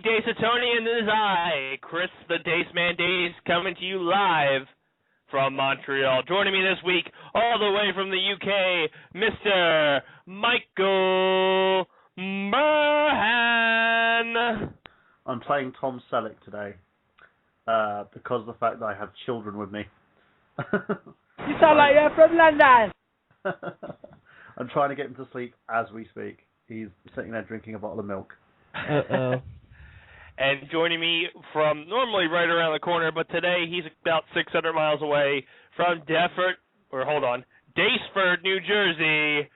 Dace Atoni, and it is I, Chris the Dace Man Dace, coming to you live from Montreal. Joining me this week, all the way from the UK, Mr. Michael Murhan. I'm playing Tom Selleck today because of the fact that I have children with me. You sound like you're from London. I'm trying to get him to sleep as we speak. He's sitting there drinking a bottle of milk. Uh-oh. And joining me from normally right around the corner, but today he's about 600 miles away from Daceford, New Jersey,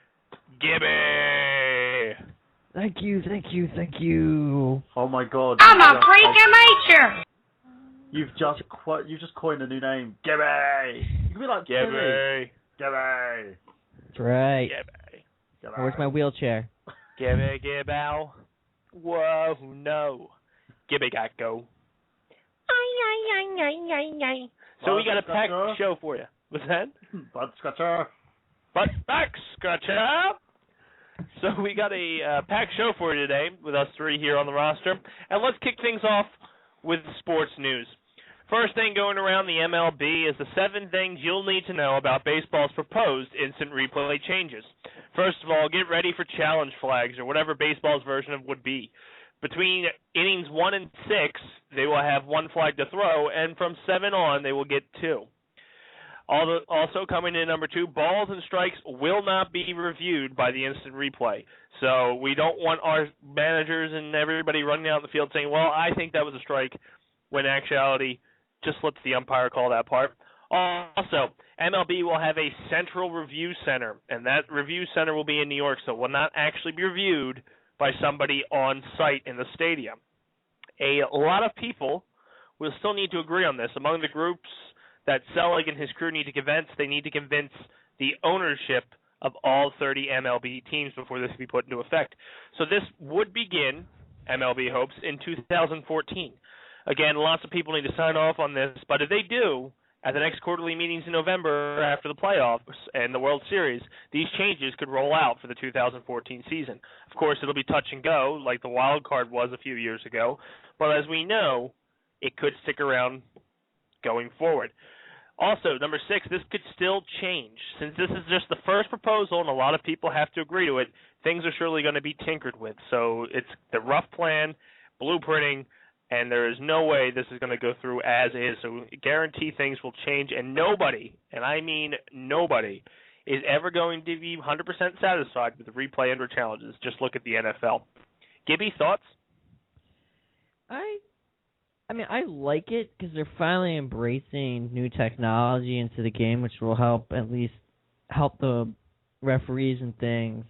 Gibby. Thank you. Oh my God! I'm a freak of nature. You've just coined a new name, Gibby. You can be like Gibby. Gibby. That's right. Gibby. Where's my wheelchair? Gibby, Gibbow. Whoa, no. Gibby got go. So we got a packed show for you. What's that? Butt scratcher. Butt back scratcher. So we got a packed show for you today with us three here on the roster. And let's kick things off with sports news. First thing going around the MLB is the 7 things you'll need to know about baseball's proposed instant replay changes. First of all, get ready for challenge flags or whatever baseball's version of would be. Between innings 1 and 6, they will have 1 flag to throw, and from 7 on, they will get 2. Also coming in number 2, balls and strikes will not be reviewed by the instant replay. So we don't want our managers and everybody running out in the field saying, well, I think that was a strike, when in actuality, just let the umpire call that part. Also, MLB will have a central review center, and that review center will be in New York, so it will not actually be reviewed by somebody on site in the stadium. A lot of people will still need to agree on this. Among the groups that Celeb and his crew need to convince, they need to convince the ownership of all 30 MLB teams before this can be put into effect. So this would begin, MLB hopes, in 2014. Again, lots of people need to sign off on this, but if they do, at the next quarterly meetings in November after the playoffs and the World Series, these changes could roll out for the 2014 season. Of course, it'll be touch and go, like the wild card was a few years ago, but as we know, it could stick around going forward. Also, number 6, this could still change. Since this is just the first proposal and a lot of people have to agree to it, things are surely going to be tinkered with. So it's the rough plan, blueprinting, and there is no way this is going to go through as is. So guarantee things will change, and nobody, and I mean nobody, is ever going to be 100% satisfied with the replay and challenges. Just look at the NFL. Gibby, thoughts? I mean, I like it because they're finally embracing new technology into the game, which will help the referees and things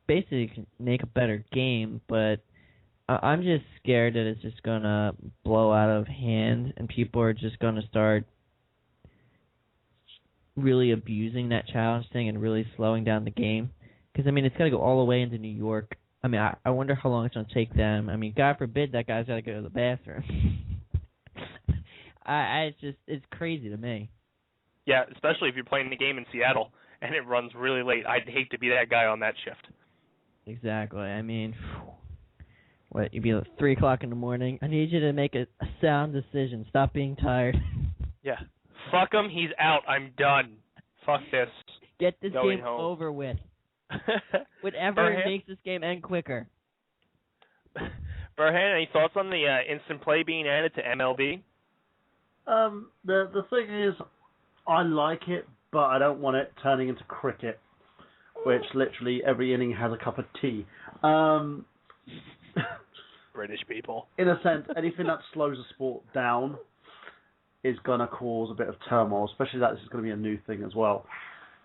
basically make a better game, but I'm just scared that it's just going to blow out of hand and people are just going to start really abusing that challenge thing and really slowing down the game. Because, I mean, it's got to go all the way into New York. I mean, I wonder how long it's going to take them. I mean, God forbid that guy's got to go to the bathroom. It's crazy to me. Yeah, especially if you're playing the game in Seattle and it runs really late. I'd hate to be that guy on that shift. Exactly. I mean, what, you'd be like 3 o'clock in the morning. I need you to make a sound decision. Stop being tired. Yeah. Fuck him. He's out. I'm done. Fuck this. Get this Going game home. over with. Whatever makes this game end quicker. Burhan, any thoughts on the instant play being added to MLB? The thing is, I like it, but I don't want it turning into cricket, which literally every inning has a cup of tea. British people. In a sense, anything that slows a sport down is going to cause a bit of turmoil, especially that this is going to be a new thing as well.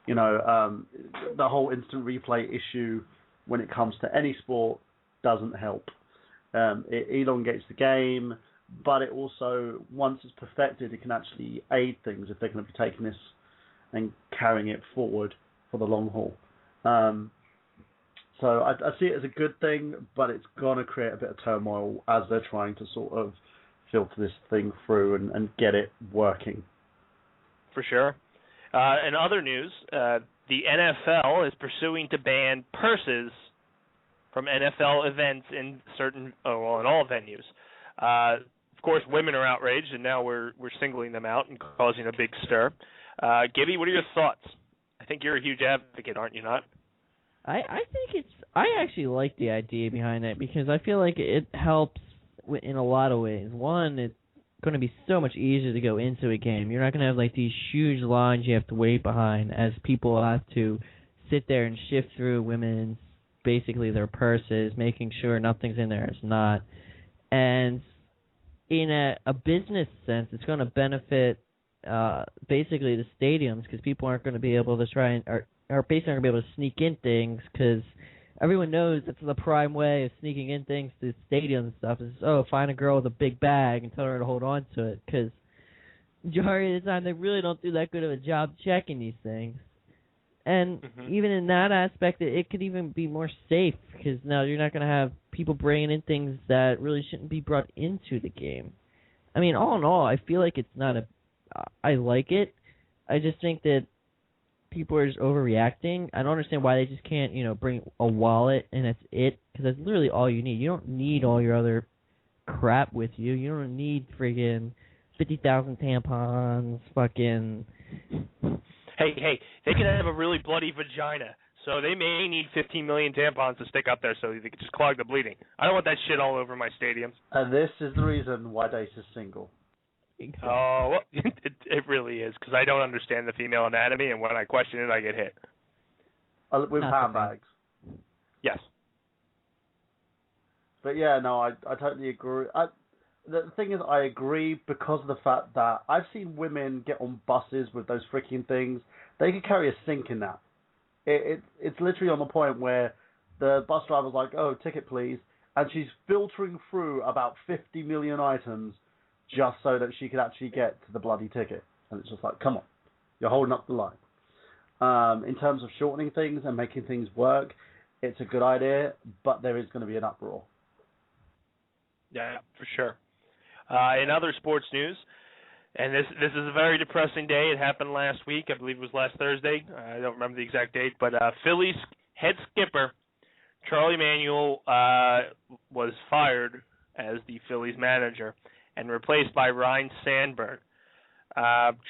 You know, the whole instant replay issue when it comes to any sport doesn't help. It elongates the game, but it also, once it's perfected, it can actually aid things if they're going to be taking this and carrying it forward for the long haul. So I see it as a good thing, but it's going to create a bit of turmoil as they're trying to sort of filter this thing through and get it working. For sure. In other news, the NFL is pursuing to ban purses from NFL events in in all venues. Of course, women are outraged, and now we're singling them out and causing a big stir. Gibby, what are your thoughts? I think you're a huge advocate, aren't you not? I think I actually like the idea behind it because I feel like it helps in a lot of ways. One, it's going to be so much easier to go into a game. You're not going to have like these huge lines you have to wait behind as people have to sit there and shift through women's, basically their purses, making sure nothing's in there it's not. And in a business sense, it's going to benefit basically the stadiums because people aren't going to be able to try and are basically not going to be able to sneak in things because everyone knows that's the prime way of sneaking in things to stadiums and stuff is, find a girl with a big bag and tell her to hold on to it because majority of the time they really don't do that good of a job checking these things. And even in that aspect, it could even be more safe because now you're not going to have people bringing in things that really shouldn't be brought into the game. I mean, all in all, I feel like it's not I like it. I just think that people are just overreacting. I don't understand why they just can't, bring a wallet and that's it because that's literally all you need. You don't need all your other crap with you. You don't need friggin' 50,000 tampons, fucking... Hey, they can have a really bloody vagina, so they may need 15 million tampons to stick up there so they can just clog the bleeding. I don't want that shit all over my stadiums. And this is the reason why Dace is single. Oh, well, it really is, because I don't understand the female anatomy, and when I question it, I get hit. With handbags. Yes. But yeah, no, I totally agree. The thing is, I agree because of the fact that I've seen women get on buses with those freaking things. They could carry a sink in that. It's literally on the point where the bus driver's like, "Oh, ticket please," and she's filtering through about 50 million items just so that she could actually get to the bloody ticket. And it's just like, come on, you're holding up the line. In terms of shortening things and making things work, it's a good idea, but there is going to be an uproar. Yeah, for sure. In other sports news, and this is a very depressing day. It happened last week. I believe it was last Thursday. I don't remember the exact date, but Phillies head skipper Charlie Manuel was fired as the Phillies manager and replaced by Ryne Sandberg.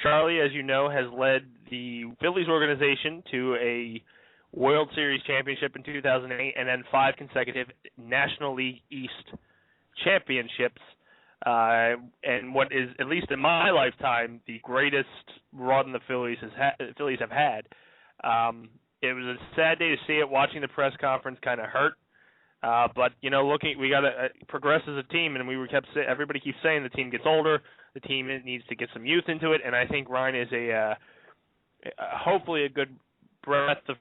Charlie, as you know, has led the Phillies organization to a World Series championship in 2008 and then 5 consecutive National League East championships. And what is, at least in my lifetime, the greatest run the Phillies have had. It was a sad day to see it. Watching the press conference kind of hurt. But we got to progress as a team, and everybody keeps saying the team gets older, the team needs to get some youth into it, and I think Ryne is hopefully a good breath of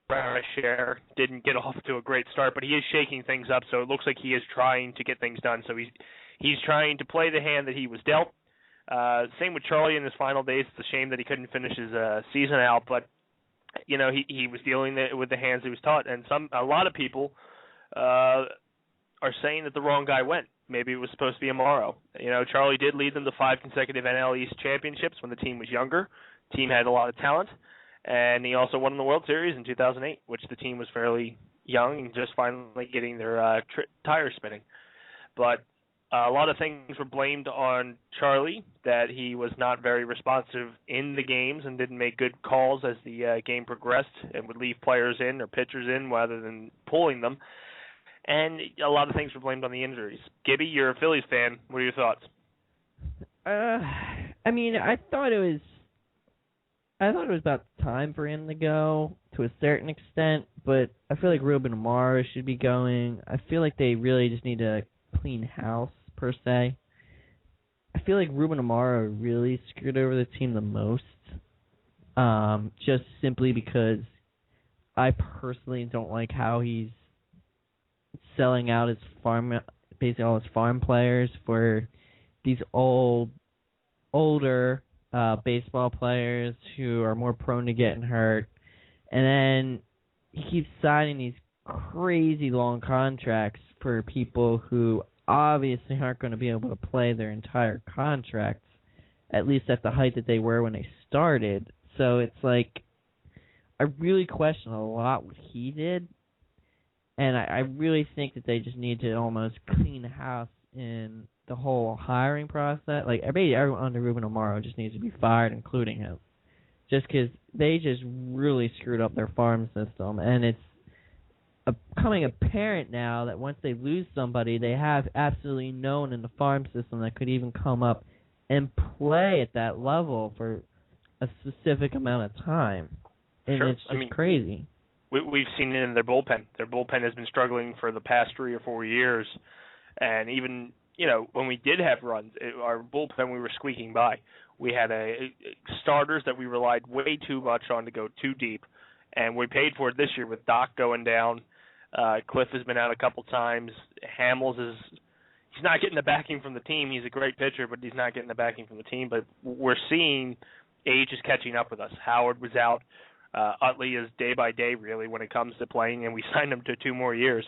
fresh air. Didn't get off to a great start, but he is shaking things up, so it looks like he is trying to get things done. So he's trying to play the hand that he was dealt. Same with Charlie in his final days. It's a shame that he couldn't finish his season out, but he was dealing with the hands he was taught, and a lot of people are saying that the wrong guy went. Maybe it was supposed to be Amaro. Charlie did lead them to 5 consecutive NL East championships when the team was younger. The team had a lot of talent, and he also won the World Series in 2008, which the team was fairly young and just finally getting their tires spinning. But a lot of things were blamed on Charlie, that he was not very responsive in the games and didn't make good calls as the game progressed and would leave players in or pitchers in rather than pulling them. And a lot of things were blamed on the injuries. Gibby, you're a Phillies fan. What are your thoughts? I mean, I thought it was about time for him to go to a certain extent, but I feel like Ruben Amaro should be going. I feel like they really just need to clean house, per se. I feel like Ruben Amaro really screwed over the team the most, just simply because I personally don't like how he's selling out his basically all his farm players for these older baseball players who are more prone to getting hurt. And then he keeps signing these crazy long contracts for people who obviously aren't going to be able to play their entire contracts, at least at the height that they were when they started. So it's like, I really question a lot what he did. And I really think that they just need to almost clean the house in the whole hiring process. Like, everyone under Ruben Amaro just needs to be fired, including him. Just because they just really screwed up their farm system. And it's becoming apparent now that once they lose somebody, they have absolutely no one in the farm system that could even come up and play at that level for a specific amount of time. And Sure. it's just crazy. We've seen it in their bullpen. Their bullpen has been struggling for the past 3 or 4 years. And even, when we did have runs, our bullpen, we were squeaking by. We had starters that we relied way too much on to go too deep. And we paid for it this year with Doc going down. Cliff has been out a couple times. Hamels he's not getting the backing from the team. He's a great pitcher, but he's not getting the backing from the team. But we're seeing age is catching up with us. Howard was out. Utley is day by day, really, when it comes to playing, and we signed him to 2 more years.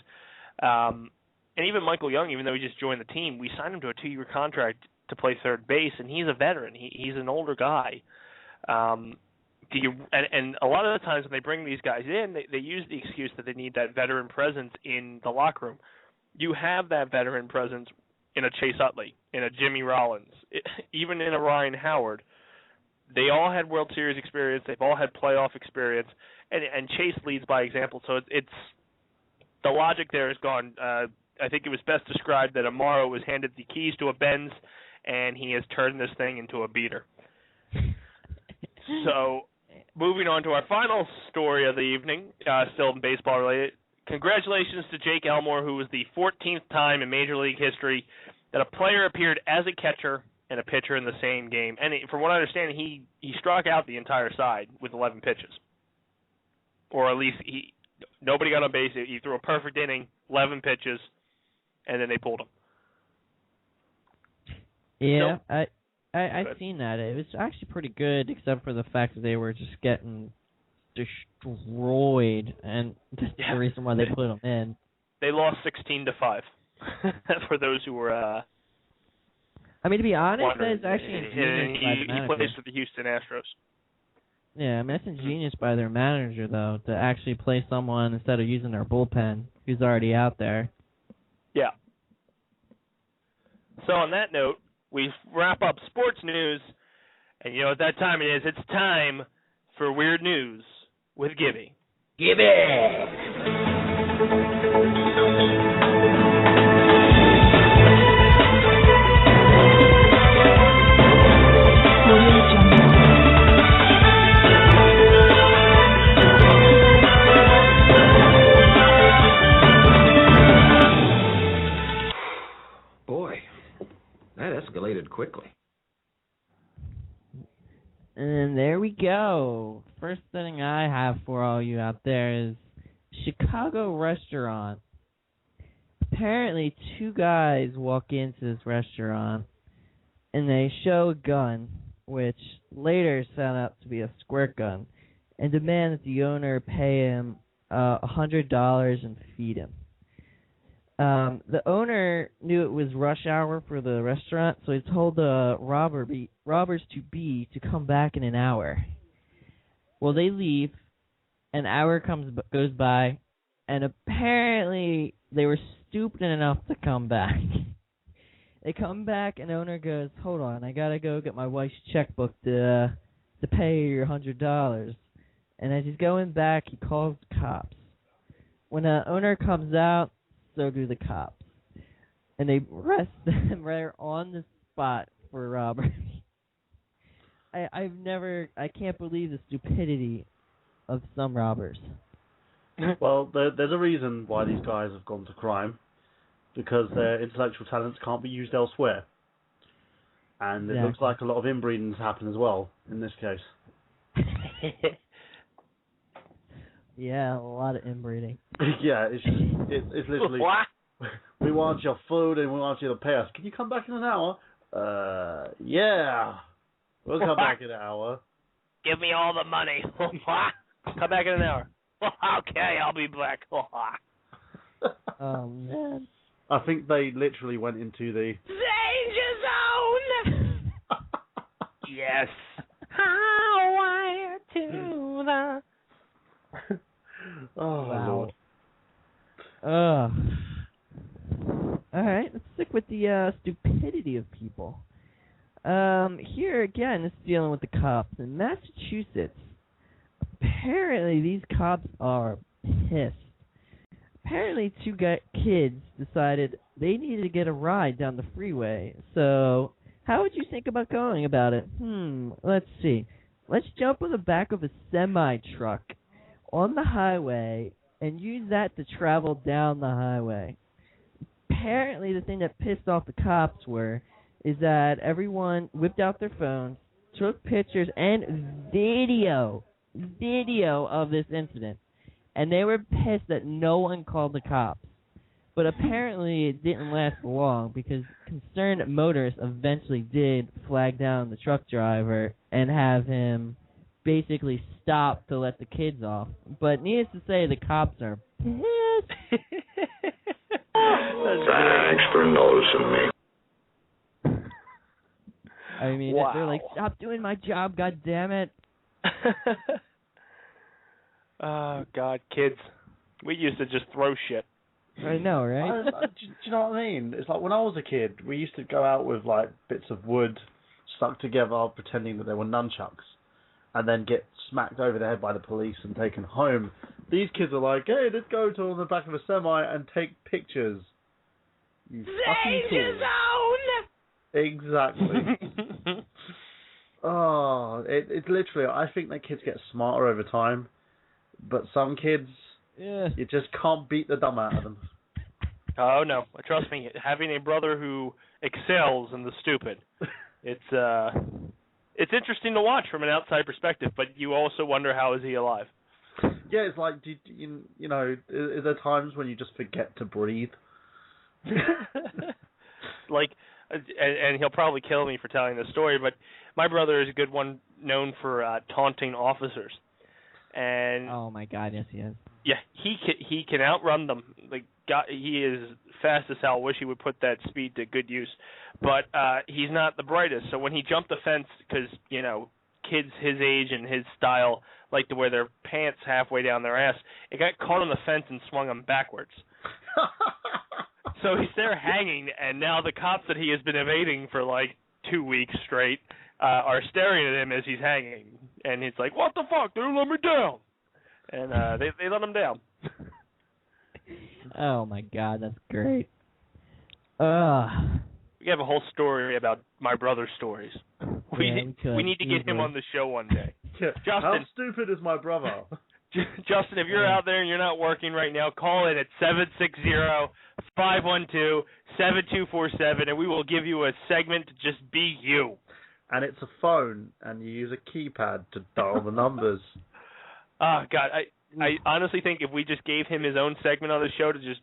And even Michael Young, even though he just joined the team, we signed him to a 2-year contract to play third base, and he's a veteran. He's an older guy. And a lot of the times when they bring these guys in, they use the excuse that they need that veteran presence in the locker room. You have that veteran presence in a Chase Utley, in a Jimmy Rollins, even in a Ryan Howard. They all had World Series experience. They've all had playoff experience, and Chase leads by example. So it's the logic there is gone. I think it was best described that Amaro was handed the keys to a Benz, and he has turned this thing into a beater. So moving on to our final story of the evening, still baseball related. Congratulations to Jake Elmore, who was the 14th time in Major League history that a player appeared as a catcher and a pitcher in the same game. And from what I understand, he struck out the entire side with 11 pitches. Or at least nobody got on base. He threw a perfect inning, 11 pitches, and then they pulled him. Yeah, I've seen that. It was actually pretty good, except for the fact that they were just getting destroyed, and that's the reason why they put him in. They lost 16-5. For those who were... to be honest, that's actually ingenious by the manager. He plays for the Houston Astros. Yeah, that's ingenious by their manager, though, to actually play someone instead of using their bullpen, who's already out there. Yeah. So on that note, we wrap up sports news, and you know what that time it is. It's time for Weird News with Gibby. Gibby! Escalated quickly. And there we go. First thing I have for all you out there is Chicago restaurant. Apparently 2 guys walk into this restaurant and they show a gun, which later found out to be a squirt gun, and demand that the owner pay him $100 and feed him. The owner knew it was rush hour for the restaurant, so he told the robbers to come back in an hour. Well, they leave. An hour goes by, and apparently they were stupid enough to come back. They come back, and the owner goes, "Hold on, I gotta go get my wife's checkbook to pay your $100." And as he's going back, he calls the cops. When the owner comes out, so do the cops. And they arrest them right on the spot for robbery. I can't believe the stupidity of some robbers. Well, there's a reason why these guys have gone to crime. Because their intellectual talents can't be used elsewhere. And it looks like a lot of inbreedings happen as well, in this case. Yeah, a lot of inbreeding. Yeah, it's literally, we want your food and we want you to pay us. Can you come back in an hour? Yeah. We'll come back in an hour. Give me all the money. Come back in an hour. Okay, I'll be back. Oh, man. I think they literally went into the danger zone. Yes. Hardwired to the. Oh, wow. Lord. All right, let's stick with the stupidity of people. Here again, it's dealing with the cops in Massachusetts. Apparently, these cops are pissed. Apparently, two kids decided they needed to get a ride down the freeway. So, how would you think about going about it? Let's see. Let's jump on the back of a semi-truck on the highway and use that to travel down the highway. Apparently, the thing that pissed off the cops is that everyone whipped out their phones, took pictures and video of this incident. And they were pissed that no one called the cops. But apparently it didn't last long because concerned motorists eventually did flag down the truck driver and have him basically stop to let the kids off. But needless to say, the cops are pissed. Thanks for noticing me. I mean, wow. They're like, stop doing my job, goddammit. Oh, God, kids. We used to just throw shit. I know, right? Do you know what I mean? It's like when I was a kid, we used to go out with like bits of wood stuck together, pretending that they were nunchucks, and then get smacked over the head by the police and taken home. These kids are like, hey, let's go to on the back of a semi and take pictures. You fucking kids. Exactly. Oh, it's literally, I think that kids get smarter over time, but some kids, you just can't beat the dumb out of them. Oh, no. Trust me, having a brother who excels in the stupid, it's interesting to watch from an outside perspective, but you also wonder how is he alive. Yeah, it's like, you know, is there times when you just forget to breathe? Like, and he'll probably kill me for telling this story, but my brother is a good one known for taunting officers. And oh my God, yes he is. Yeah, he can outrun them. Like, he is fast as hell. Wish he would put that speed to good use, but he's not the brightest. So when he jumped the fence, because you know kids his age and his style like to wear their pants halfway down their ass, it got caught on the fence and swung him backwards. So he's there hanging, and now the cops that he has been evading for like 2 weeks straight are staring at him as he's hanging, and he's like, "What the fuck? They let me down." And they let him down. Oh my God, that's great. We have a whole story about my brother's stories. We need to get him on the show one day. Yeah. Justin, how stupid is my brother? Justin, if you're out there and you're not working right now, call in at 760-512-7247, and we will give you a segment to just be you. And it's a phone, and you use a keypad to dial the numbers. Oh, God, I honestly think if we just gave him his own segment on the show to just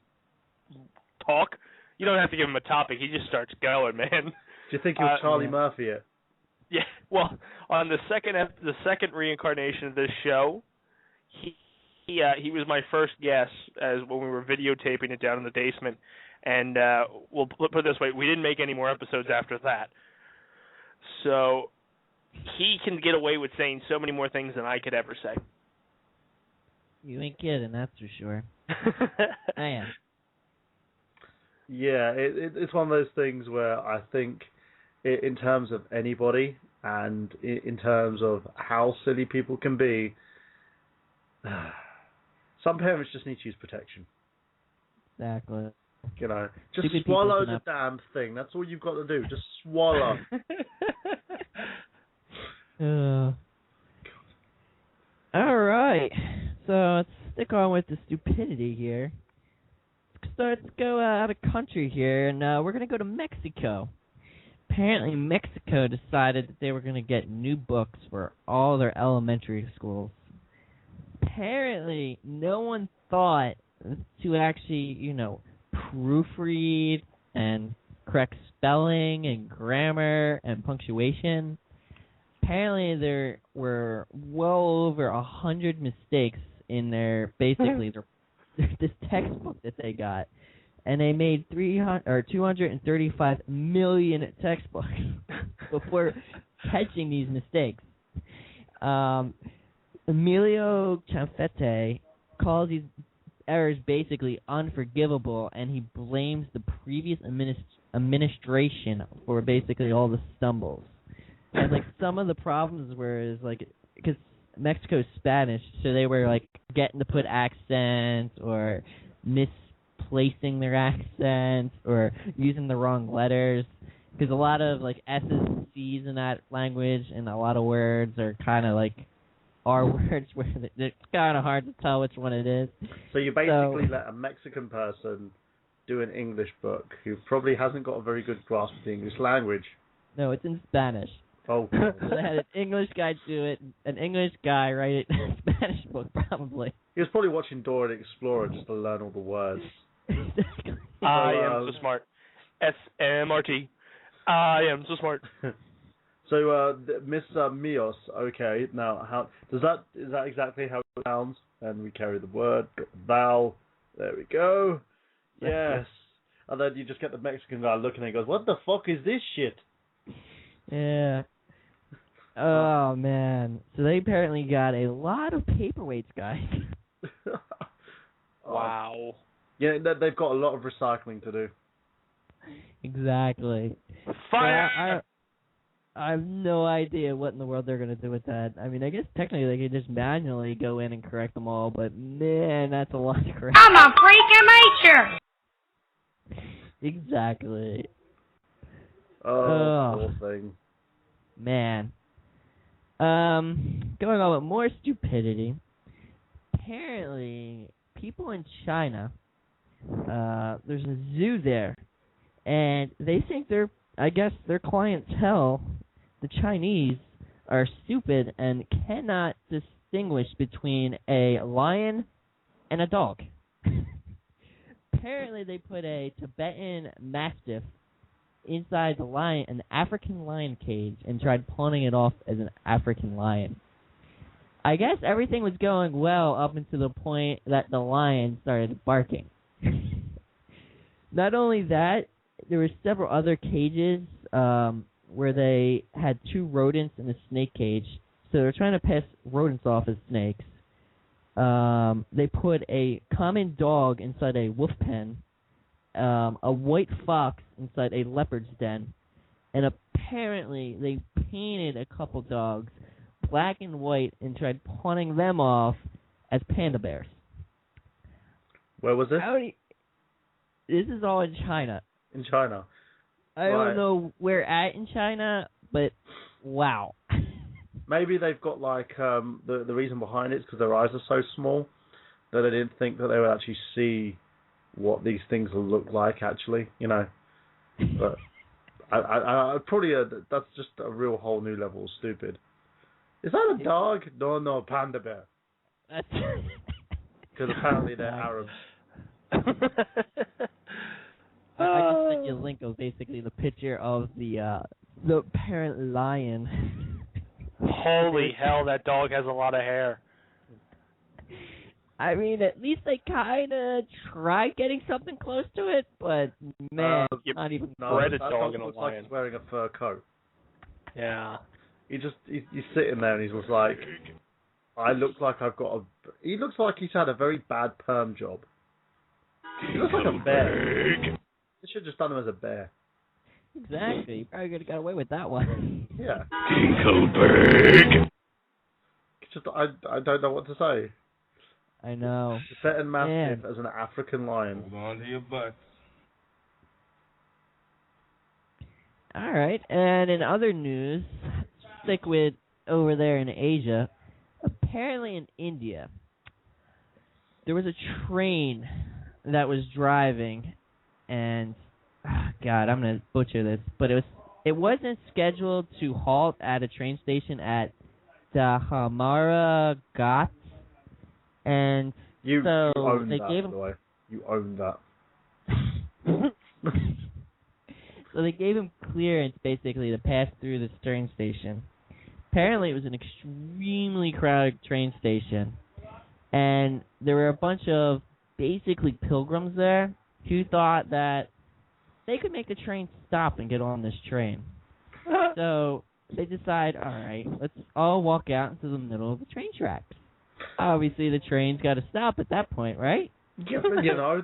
talk, you don't have to give him a topic. He just starts going, man. Do you think he'll Charlie Murphy it? Yeah, well, on the second reincarnation of this show, he was my first guest as when we were videotaping it down in the basement, and we'll put it this way, we didn't make any more episodes after that. So he can get away with saying so many more things than I could ever say. You ain't kidding, that's for sure. I am. Yeah, it's one of those things where I think in terms of anybody and in terms of how silly people can be, some parents just need to use protection. Exactly. You know, just Stupid swallow the damn thing. That's all you've got to do. Just swallow. All right. So let's stick on with the stupidity here. So let's go out of country here, and we're going to go to Mexico. Apparently, Mexico decided that they were going to get new books for all their elementary schools. Apparently, no one thought to actually, proofread and correct spelling and grammar and punctuation. Apparently, there were well over 100 mistakes in their this textbook that they got, and they made 235 million textbooks before catching these mistakes. Emilio Chanfete calls these error is basically unforgivable, and he blames the previous administration for basically all the stumbles. And like some of the problems were because Mexico's Spanish, so they were like getting to put accents or misplacing their accents or using the wrong letters. Because a lot of like S's and C's in that language, and a lot of words are kind of like are words where it's kind of hard to tell which one it is. So you basically let a Mexican person do an English book who probably hasn't got a very good grasp of the English language. No, it's in Spanish. Oh. So they had an English guy do it, an English guy write it in a Spanish book, probably. He was probably watching Dora the Explorer just to learn all the words. Exactly. I am so smart. SMRT. I am so smart. So, Miss Mios, okay, now, is that exactly how it sounds? And we carry the word, got the vowel, there we go, yes. And then you just get the Mexican guy looking and he goes, what the fuck is this shit? Yeah. Oh, man. So they apparently got a lot of paperweights, guys. Wow. Yeah, they've got a lot of recycling to do. Exactly. Fire! I have no idea what in the world they're going to do with that. I mean, I guess technically they could just manually go in and correct them all, but man, that's a lot to correct. I'm a freak of nature. Exactly. Oh, poor thing. Man. Going on with more stupidity. Apparently, people in China, there's a zoo there, and they think their clientele, the Chinese, are stupid and cannot distinguish between a lion and a dog. Apparently, they put a Tibetan Mastiff inside an African lion cage and tried pawning it off as an African lion. I guess everything was going well up until the point that the lion started barking. Not only that, there were several other cages where they had 2 rodents in a snake cage. So they were trying to pass rodents off as snakes. They put a common dog inside a wolf pen, a white fox inside a leopard's den, and apparently they painted a couple dogs black and white and tried pawning them off as panda bears. Where was this? This is all in China. In China. I don't know where at in China, but wow. Maybe they've got like the reason behind it is because their eyes are so small that they didn't think that they would actually see what these things will look like actually, you know. But I probably that's just a real whole new level of stupid. Is that a dog? No, panda bear. Because apparently they're Arabs. I just sent you a link of basically the picture of the parent lion. Holy hell, that dog has a lot of hair. I mean, at least they kind of tried getting something close to it, but man, not even bred a that dog in a looks lion. like he's wearing a fur coat. Yeah. He's sitting there and he's just like, I look like I've got a. He looks like he's had a very bad perm job. He looks like a bear. They should have just done him as a bear. Exactly. You probably could have got away with that one. Yeah. Kinkleberg. It's just I don't know what to say. I know. Tibetan Mastiff as an African lion. Hold on to your butts. All right, and in other news, stick with over there in Asia. Apparently in India, there was a train that was driving, and God, I'm gonna butcher this, but it wasn't scheduled to halt at a train station at Dahamara Ghats, and You own they that, gave by the way. You own that. So they gave him clearance, basically, to pass through this train station. Apparently, it was an extremely crowded train station, and there were a bunch of, basically, pilgrims there who thought that they could make the train stop and get on this train. So they decide, all right, let's all walk out into the middle of the train tracks. Obviously, the train's got to stop at that point, right?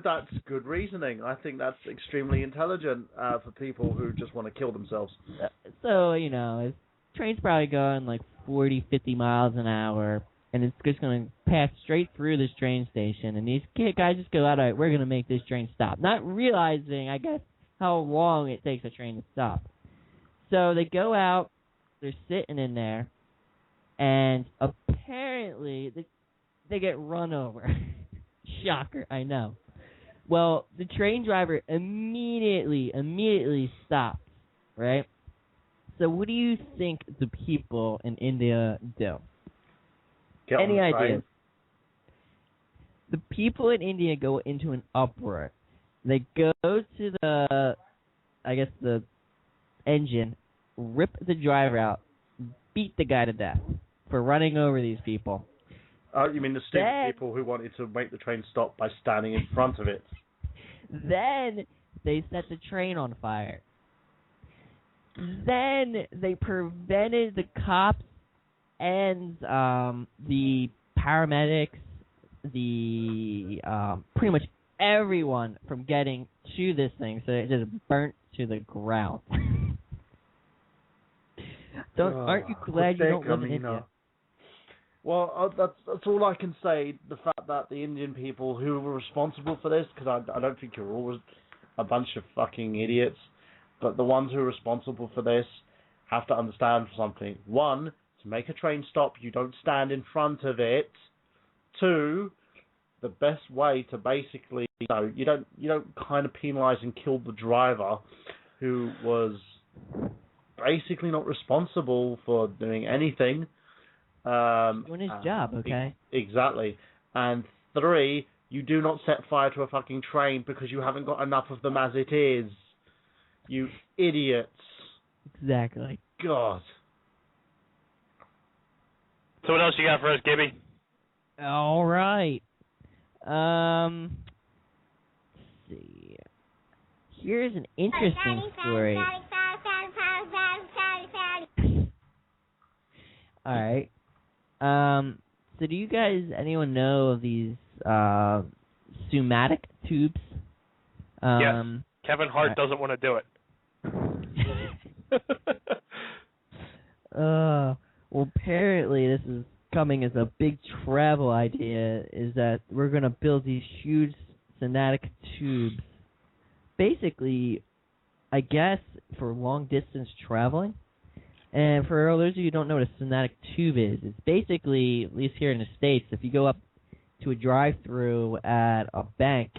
That's good reasoning. I think that's extremely intelligent for people who just want to kill themselves. So, his train's probably going like 40, 50 miles an hour, and it's just going to pass straight through this train station, and these guys just go, all right, we're going to make this train stop. Not realizing, I guess, how long it takes a train to stop. So they go out, they're sitting in there, and apparently they get run over. Shocker, I know. Well, the train driver immediately stops, right? So what do you think the people in India do? Any ideas? The people in India go into an uproar. They go to the engine, rip the driver out, beat the guy to death for running over these people. You mean the stupid people who wanted to make the train stop by standing in front of it? Then they set the train on fire. Then they prevented the cops and the paramedics, pretty much everyone from getting to this thing, so it just burnt to the ground. Aren't you glad you don't live in India? Well, that's all I can say. The fact that the Indian people who were responsible for this, because I don't think you're all a bunch of fucking idiots, but the ones who are responsible for this have to understand something. One, to make a train stop, you don't stand in front of it. Two, the best way to basically, you don't kind of penalise and kill the driver who was basically not responsible for doing anything. Doing his job, okay? Exactly. And three, you do not set fire to a fucking train because you haven't got enough of them as it is. You idiots. Exactly. God. So what else you got for us, Gibby? All right. Let's see. Here's an interesting story. All right. So do you guys, anyone know of these pneumatic tubes? Yes. Kevin Hart doesn't want to do it. Well, apparently this is coming as a big travel idea, is that we're going to build these huge pneumatic tubes. Basically, I guess, for long-distance traveling. And for those of you who don't know what a pneumatic tube is, it's basically, at least here in the States, if you go up to a drive-through at a bank,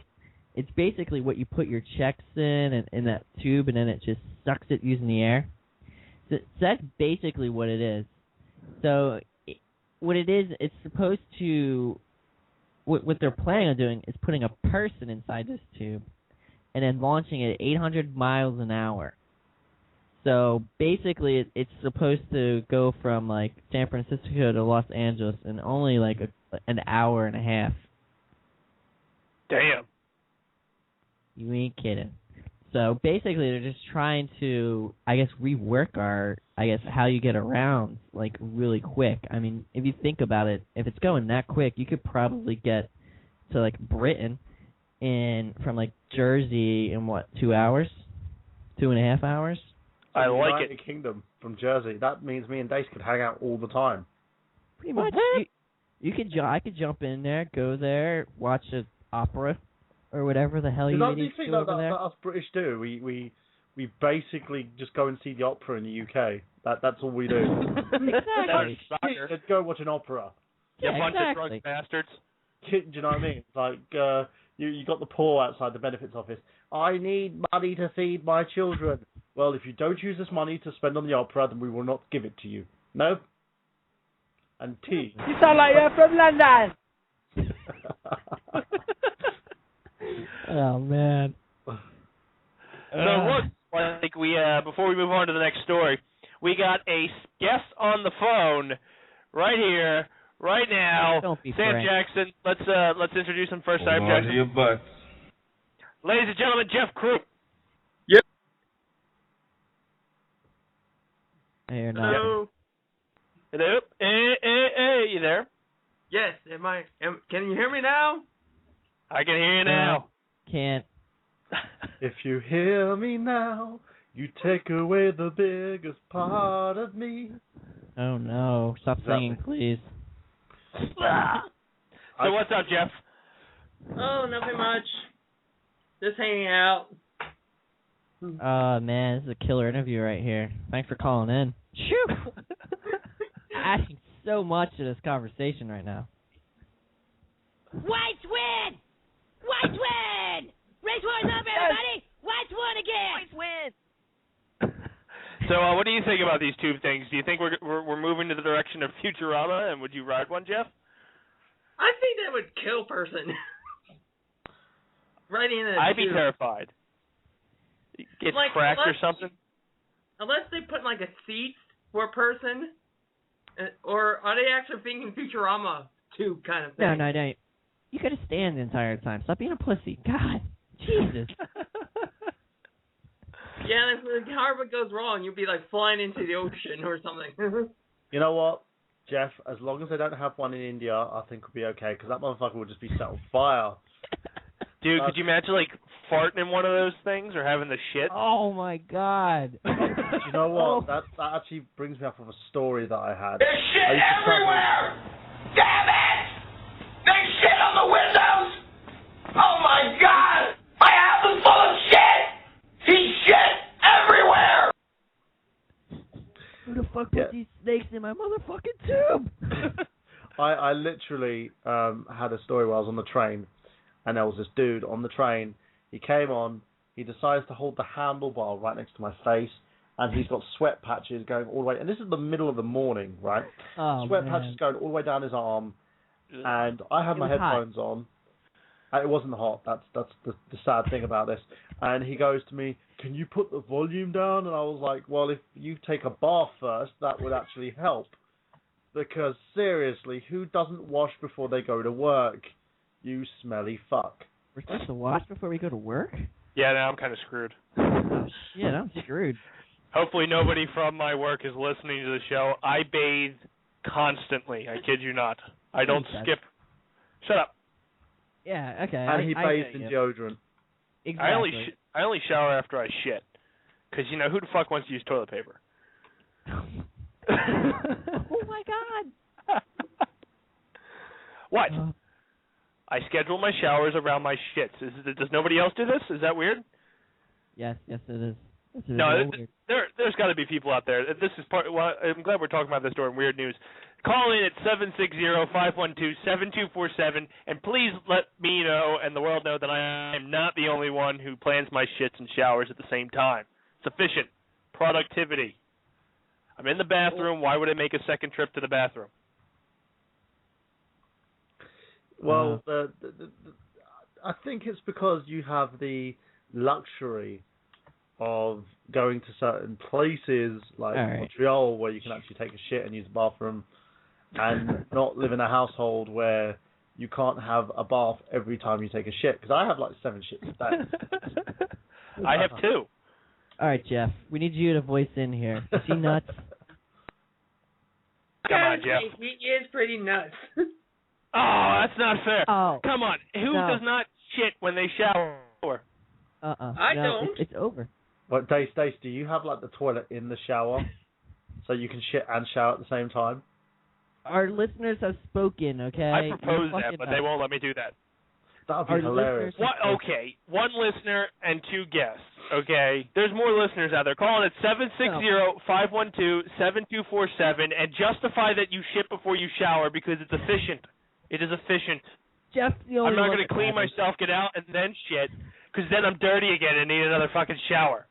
it's basically what you put your checks in that tube, and then it just sucks it using the air. So that's basically what it is. So what it is, it's supposed to, what they're planning on doing is putting a person inside this tube and then launching it at 800 miles an hour. So basically it's supposed to go from like San Francisco to Los Angeles in only like an hour and a half. Damn. You ain't kidding. So basically they're just trying to, I guess, rework how you get around like really quick. I mean, if you think about it, if it's going that quick, you could probably get to like Britain from like Jersey in 2 hours? 2.5 hours? I like United Kingdom from Jersey. That means me and Dace could hang out all the time. Pretty much. I could jump in there, go there, watch an opera or whatever the hell you need to do over there. That us British do. We basically just go and see the opera in the UK. That's all we do. Exactly. Let's go watch an opera. Yeah, bunch of drunk bastards. Do you know what I mean? It's like you got the poor outside the benefits office. I need money to feed my children. Well, if you don't use this money to spend on the opera, then we will not give it to you. No? And tea. You sound like you're from London. Oh, man. So, look, I think before we move on to the next story, we got a guest on the phone right here, right now. Don't be Sam frank. Jackson. Let's introduce him first. Sam Jackson. Your butt. Ladies and gentlemen, Jeff Crew. Yep. Here, no. Hello. Hello. Hey, you there? Yes. Can you hear me now? I can hear you now. Can't. If you hear me now, you take away the biggest part of me. Oh no! Stop singing, please. So what's up, Jeff? Oh, nothing much. Just hanging out. Oh man, this is a killer interview right here. Thanks for calling in. Shoot! Adding so much to this conversation right now. Whites win! Whites win! Race war's up, everybody! Whites won again! Whites win! So what do you think about these two things? Do you think we're moving to the direction of Futurama, and would you ride one, Jeff? I think that would kill a person. Right in the I'd be tube. terrified. Gets cracked or something? Unless they put like a seat for a person, or are they actually thinking Futurama tube kind of thing? No. You gotta stand the entire time. Stop being a pussy. God. Jesus. Yeah, and if the harbor goes wrong, you'll be like flying into the ocean or something. You know what, Jeff? As long as they don't have one in India, I think we'll be okay, because that motherfucker will just be set on fire. Dude, could you imagine, like, farting in one of those things or having the shit? Oh, my God. You know what? That actually brings me up with a story that I had. There's shit everywhere! Damn it! There's shit on the windows! Oh my god! My house is full of shit! He's shit everywhere! Who the fuck put these snakes in my motherfucking tube? I literally had a story where I was on the train, and there was this dude on the train. He came on. He decides to hold the handlebar right next to my face, and he's got sweat patches going all the way. And this is the middle of the morning, right? Oh, sweat man. patches going all the way down his arm, and I had my headphones on. It wasn't hot. That's the sad thing about this. And he goes to me, "Can you put the volume down?" And I was like, "Well, if you take a bath first, that would actually help. Because seriously, who doesn't wash before they go to work? You smelly fuck." We're supposed to wash before we go to work? Yeah, now I'm kind of screwed. Oh, shit, I'm screwed. Hopefully nobody from my work is listening to the show. I bathe constantly. I kid you not. I don't skip. Shut up. Yeah, okay. And he bathes in deodorant. Exactly. I only shower after I shit. Because, you know, who the fuck wants to use toilet paper? Oh, my God. What? I schedule my showers around my shits. Does nobody else do this? Is that weird? Yes, it is. No, there's got to be people out there. This is part. Well, I'm glad we're talking about this during weird news. Call in at 760-512-7247, and please let me know and the world know that I am not the only one who plans my shits and showers at the same time. Sufficient productivity. I'm in the bathroom. Why would I make a second trip to the bathroom? Well, I think it's because you have the luxury of going to certain places like Montreal where you can actually take a shit and use the bathroom, and not live in a household where you can't have a bath every time you take a shit. Because I have like 7 shits a day. I have 2. All right, Jeff. We need you to voice in here. Is he nuts? Come on, Jeff. He is pretty nuts. Oh, that's not fair. Oh. Come on. Who does not shit when they shower? I don't. It's over. But Dace, do you have like the toilet in the shower so you can shit and shower at the same time? Our listeners have spoken, okay? I proposed that, but they won't let me do that. That would be hilarious. Okay, 1 listener and 2 guests, okay? There's more listeners out there. Call in at 760-512-7247 and justify that you shit before you shower because it's efficient. It is efficient. Jeff's the only I'm not one going to clean myself, get out, and then shit, because then I'm dirty again and need another fucking shower.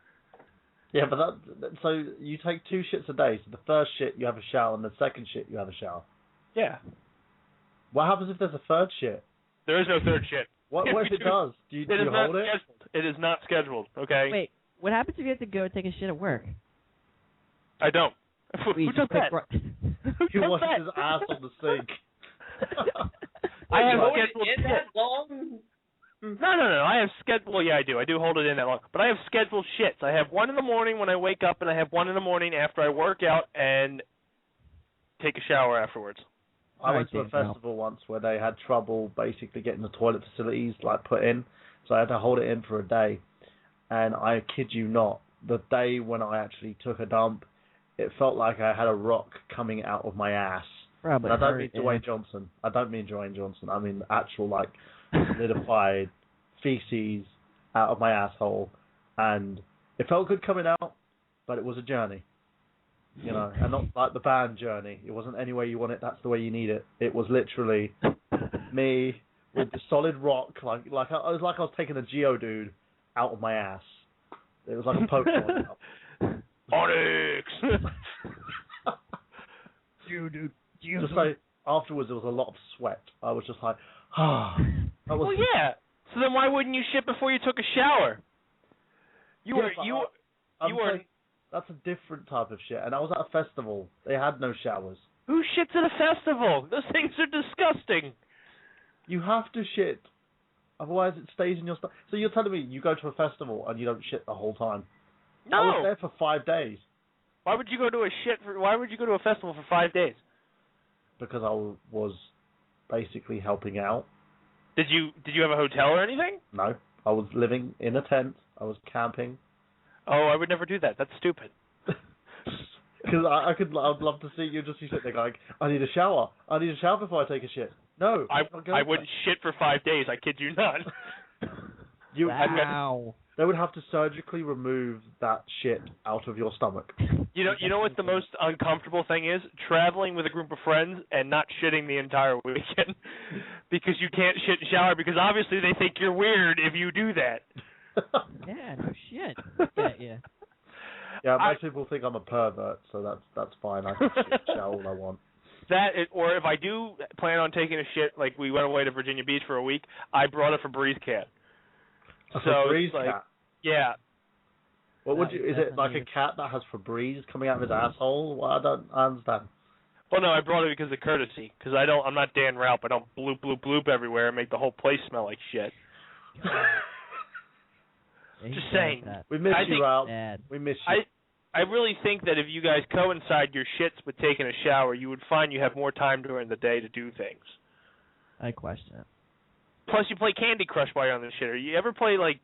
Yeah, but so you take 2 shits a day. So the first shit you have a shower, and the second shit you have a shower. Yeah. What happens if there's a third shit? There is no third shit. What if it does? Do you hold it? It is not scheduled, okay? Wait, what happens if you have to go take a shit at work? I don't. Who does that? He washes his ass on the sink. I have scheduled shit. That long? No. I have scheduled. Well, yeah, I do. I do hold it in that long. But I have scheduled shits. I have one in the morning when I wake up, and I have one in the morning after I work out and take a shower afterwards. I went to a festival once where they had trouble basically getting the toilet facilities put in, so I had to hold it in for a day. And I kid you not, the day when I actually took a dump, it felt like I had a rock coming out of my ass. Probably. And I don't mean Dwayne Johnson. I don't mean Dwayne Johnson. I mean actual solidified feces out of my asshole, and it felt good coming out, but it was a journey. And not like the band Journey. It wasn't any way you want it, that's the way you need it. It was literally me with the solid rock, it was like I was taking a Geodude out of my ass. It was like a Pokemon. Onyx! Geodude. Just like, afterwards there was a lot of sweat. I was just like, Well, yeah. So then why wouldn't you shit before you took a shower? That's a different type of shit. And I was at a festival. They had no showers. Who shits at a festival? Those things are disgusting. You have to shit. Otherwise it stays in your stomach. So you're telling me you go to a festival and you don't shit the whole time? No. I was there for 5 days. Why would you go to a festival for 5 days? Because I was basically helping out. Did you have a hotel or anything? No. I was living in a tent. I was camping. Oh, I would never do that. That's stupid. Because I'd love to see you just sitting there going, I need a shower. I need a shower before I take a shit. No. I wouldn't shit for 5 days. I kid you not. Wow. They would have to surgically remove that shit out of your stomach. You know what the most uncomfortable thing is? Traveling with a group of friends and not shitting the entire weekend. Because you can't shit and shower because obviously they think you're weird if you do that. Yeah, no shit. Yeah. Yeah, most people think I'm a pervert, so that's fine. I can shit and shower all I want. Or if I do plan on taking a shit, like we went away to Virginia Beach for a week, I brought a Febreze can. A Febreze cat? Yeah. What would you? Is it like a cat that has Febreze coming out of his asshole? Well, I understand. Well, no, I brought it because of courtesy. Because I'm not Dan Ralph. I don't bloop bloop bloop everywhere and make the whole place smell like shit. Just saying. We miss you, Ralph. We miss you. I really think that if you guys coincide your shits with taking a shower, you would find you have more time during the day to do things. I question it. Plus, you play Candy Crush while you're on the shitter. You ever play, I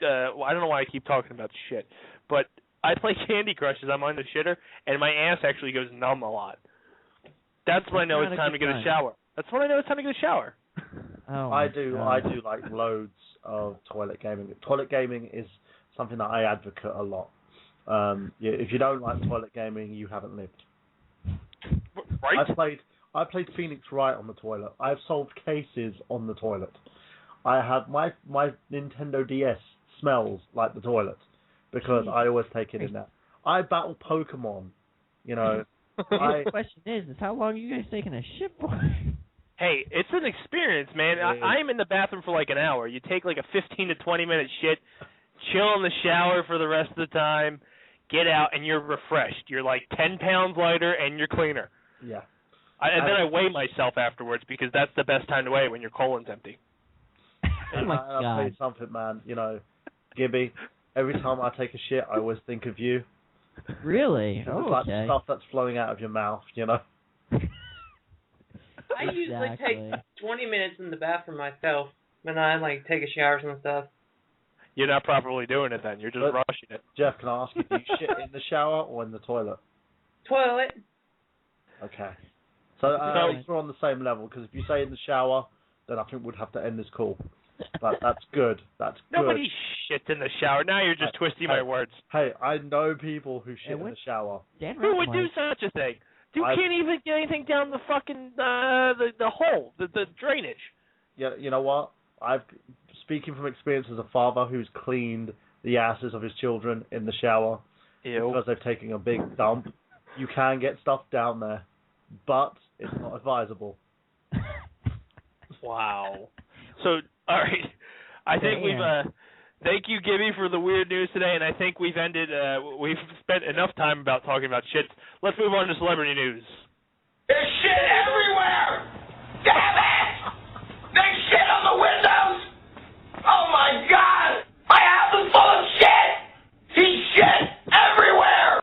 don't know why I keep talking about shit, but I play Candy Crush as I'm on the shitter, and my ass actually goes numb a lot. That's when I know it's time to get a shower. That's when I know it's time to get a shower. Oh, I do loads of toilet gaming. Toilet gaming is something that I advocate a lot. If you don't like toilet gaming, you haven't lived. Right? I played Phoenix Wright on the toilet. I've solved cases on the toilet. I have my Nintendo DS smells like the toilet because I always take it in there. I battle Pokemon. The question is how long are you guys taking a shit for? Hey, it's an experience, man. I'm in the bathroom for like an hour. You take like a 15 to 20 minute shit, chill in the shower for the rest of the time, get out, and you're refreshed. You're like 10 pounds lighter, and you're cleaner. Yeah. And then I weigh myself afterwards because that's the best time to weigh when your colon's empty. Oh my I'll God. tell you something, man. Gibby, every time I take a shit, I always think of you. Really? It's like the stuff that's flowing out of your mouth, I usually take 20 minutes in the bathroom myself when I take a shower and stuff. You're not properly doing it then. You're just rushing it. Jeff, can I ask you, do you shit in the shower or in the toilet? Toilet. Okay. So at least we're on the same level, because if you say in the shower, then I think we'd have to end this call. But that's good. That's good. Nobody shits in the shower. Now you're just twisting my words. Hey, I know people who shit in the shower. Who would do such a thing? You can't even get anything down the fucking the hole, the drainage. Yeah, you know what? Speaking from experience as a father who's cleaned the asses of his children in the shower because they've taken a big dump. You can get stuff down there, but it's not advisable. Wow. So, all right. I think thank you, Gibby, for the weird news today, and I think we've we've spent enough time talking about shit. Let's move on to celebrity news. There's shit everywhere! Damn it! There's shit on the windows! Oh my God! My house is full of shit! He's shit everywhere!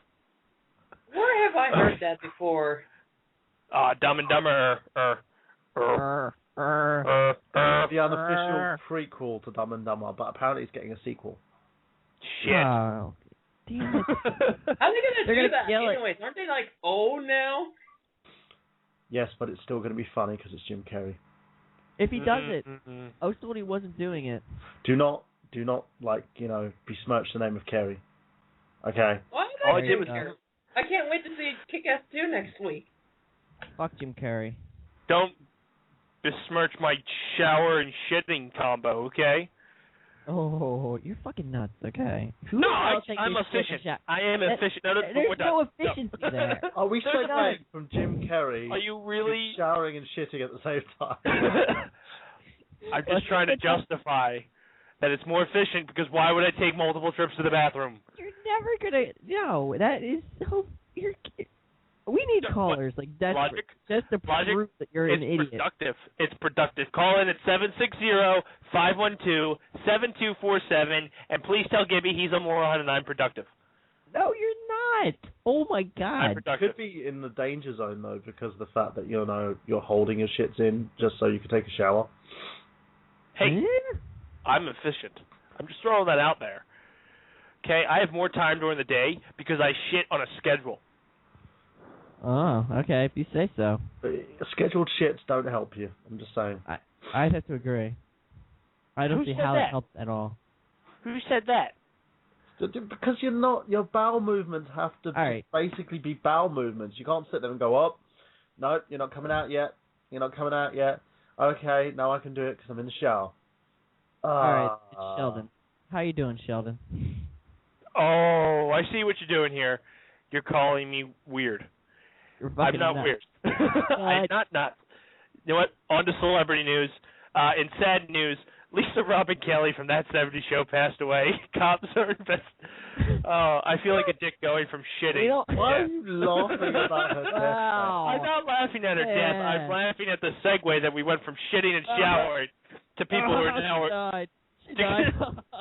Where have I heard that before? Dumb and Dumber. the unofficial prequel to Dumb and Dumber, but apparently it's getting a sequel. Shit. Oh, damn it. How are they They're gonna do gonna that? kill it. Anyways, aren't they like old now? Yes, but it's still going to be funny because it's Jim Carrey. If he does it, I was told he wasn't doing it. Do not besmirch the name of Carey. Okay. Why All I did did was I can't wait to see Kick-Ass 2 next week. Fuck Jim Carrey. don't besmirch my shower and shitting combo, okay? Oh, you're fucking nuts, okay? Who No, else takes I'm a shit efficient. in the I am efficient. No, There's we're no done. efficiency there. Are we There's segueing from Jim Carrey Are you really? to showering and shitting at the same time? I'm just trying to justify that it's more efficient because why would I take multiple trips to the bathroom? You're never gonna. No, that is so. We need callers like desperate Logic? just to Logic? prove that you're an idiot. Productive. It's productive. Call in at 760-512-7247 and please tell Gibby he's a moron and I'm productive. No, you're not. Oh my I'm God. productive. Could be in the danger zone though, because of the fact that you're holding your shits in just so you can take a shower. Hey, Eh? I'm efficient. I'm just throwing that out there. Okay, I have more time during the day because I shit on a schedule. Oh, okay. If you say so. Scheduled shits don't help you. I'm just saying. I'd have to agree. I don't Who see said how that? it helps at all. Who said that? Because your bowel movements have to right. basically be bowel movements. You can't sit there and go up. No, you're not coming out yet. You're not coming out yet. Okay, now I can do it because I'm in the shower. All right, it's Sheldon. How you doing, Sheldon? Oh, I see what you're doing here. You're calling me weird. You're I'm fucking not nuts. weird. I'm not nuts. You know what? On to celebrity news. In sad news, Lisa Robin Kelly from That 70s Show passed away. Cops are I feel like a dick going from shitting. Why are you laughing about her death? Wow. I'm not laughing at her death. I'm laughing at the segue that we went from shitting and showering to people who are now. She died.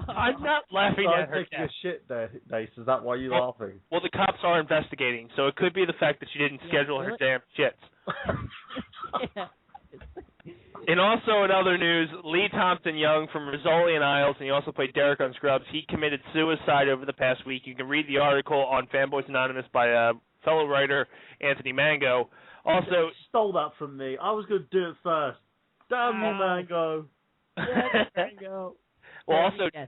I'm not laughing at her taking death. a shit there, Dace. Is that why you're laughing? Well, the cops are investigating, so it could be the fact that she didn't schedule her damn shits. Yeah. And also in other news, Lee Thompson Young from Rizzoli and Isles, and he also played Derek on Scrubs, he committed suicide over the past week. You can read the article on Fanboys Anonymous by fellow writer Anthony Mango. Also, You stole that from me. I was going to do it first. Damn you, Mango. Yeah, Mango. well, also, yes.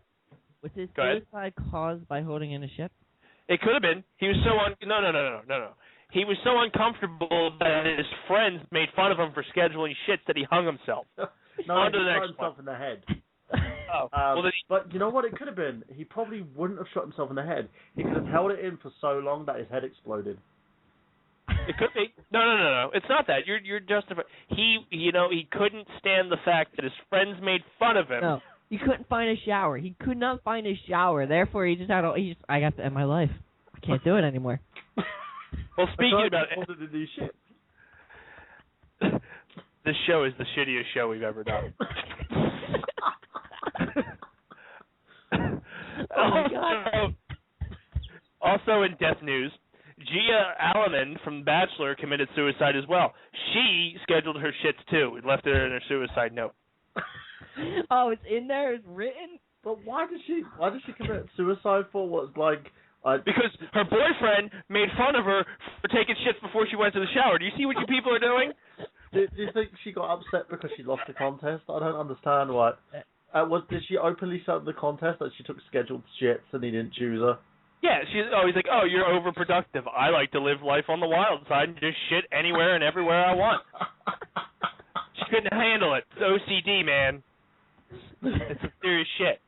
Was his Go ahead. suicide caused by holding in a ship? it could have been. He was so no. He was so uncomfortable that his friends made fun of him for scheduling shits that he hung himself. No, On he to the shot next himself in the head. Oh, well, then But you know what it could have been? He probably wouldn't have shot himself in the head. He could have held it in for so long that his head exploded. it could be. No. It's not that. You're justifying. He couldn't stand the fact that his friends made fun of him. No, he couldn't find a shower. He could not find a shower. Therefore, he just had. I got to end my life. I can't do it anymore. Well, speaking about it, in these shit. this show is the shittiest show we've ever done. Oh my God. Also in death news, Gia Alleman from Bachelor committed suicide as well. She scheduled her shits too and left it in her suicide note. Oh, it's in there. It's written. But why did she commit suicide for? What's like? Because her boyfriend made fun of her for taking shits before she went to the shower. Do you see what you people are doing? Do you think she got upset because she lost the contest? I don't understand why. Did she openly say in the contest that she took scheduled shits and he didn't choose her? Yeah, she's always like, oh, you're overproductive. I like to live life on the wild side and just shit anywhere and everywhere I want. She couldn't handle it. It's OCD, man. It's some serious shit.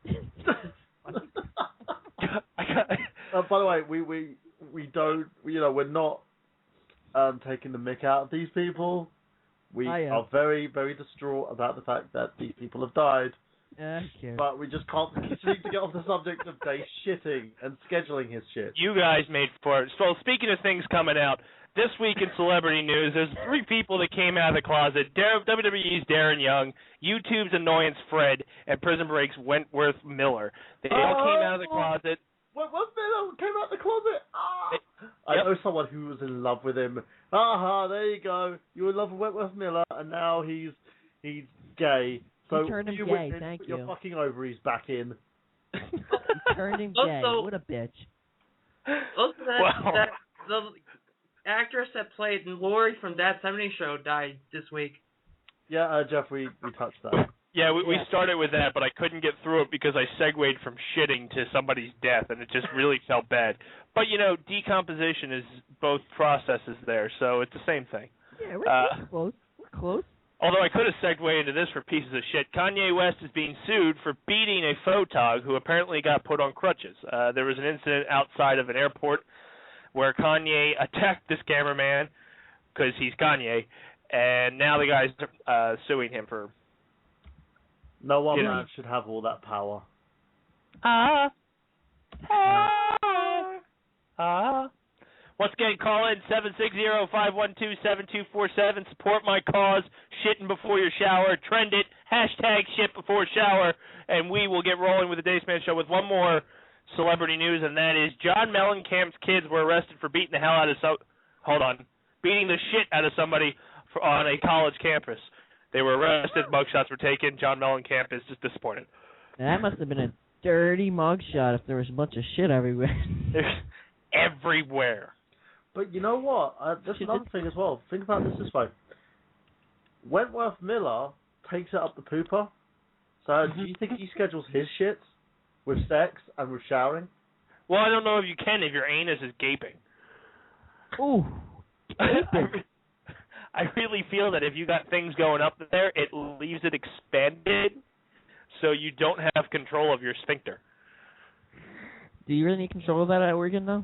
By the way, we don't, we're not taking the mick out of these people. We are very, very distraught about the fact that these people have died. But we just can't seem to get off the subject of Dace shitting and scheduling his shit. You guys made for it. So speaking of things coming out, this week in celebrity news, there's 3 people that came out of the closet. WWE's Darren Young, YouTube's Annoyance Fred, and Prison Break's Wentworth Miller. They all came out of the closet. Wentworth Miller came out of the closet? I know someone who was in love with him. There you go. You were in love with Wentworth Miller, and now he's gay. So You turned him you gay, witnessed thank put your you. fucking ovaries back in. You turned him gay. Also- What a bitch. Also, Wow. that the actress that played Lori from That 70s Show died this week. Yeah, Jeff, we touched that. Yeah, we Yeah. started with that, but I couldn't get through it because I segued from shitting to somebody's death, and it just really felt bad. But, decomposition is both processes there, so it's the same thing. Yeah, we're close. We're close. Although I could have segued into this for pieces of shit. Kanye West is being sued for beating a photog who apparently got put on crutches. There was an incident outside of an airport where Kanye attacked this cameraman because he's Kanye, and now the guy's suing him for... No one Yeah. man should have all that power. Once again, call in 760-512-7247. Support my cause. Shitting before your shower. Trend it. Hashtag shit before shower. And we will get rolling with the Dace Man Show with one more celebrity news, and that is John Mellencamp's kids were arrested for beating the hell out of beating the shit out of somebody on a college campus. They were arrested. Mugshots were taken. John Mellencamp is just disappointed. Now, that must have been a dirty mugshot if there was a bunch of shit everywhere. Everywhere. But you know what? There's another thing as well. Think about this way. Wentworth Miller takes it up the pooper. So do you think he schedules his shit with sex and with showering? Well, I don't know if you can if your anus is gaping. Ooh. I really feel that if you got things going up there, it leaves it expanded so you don't have control of your sphincter. Do you really need control of that at Oregon, though?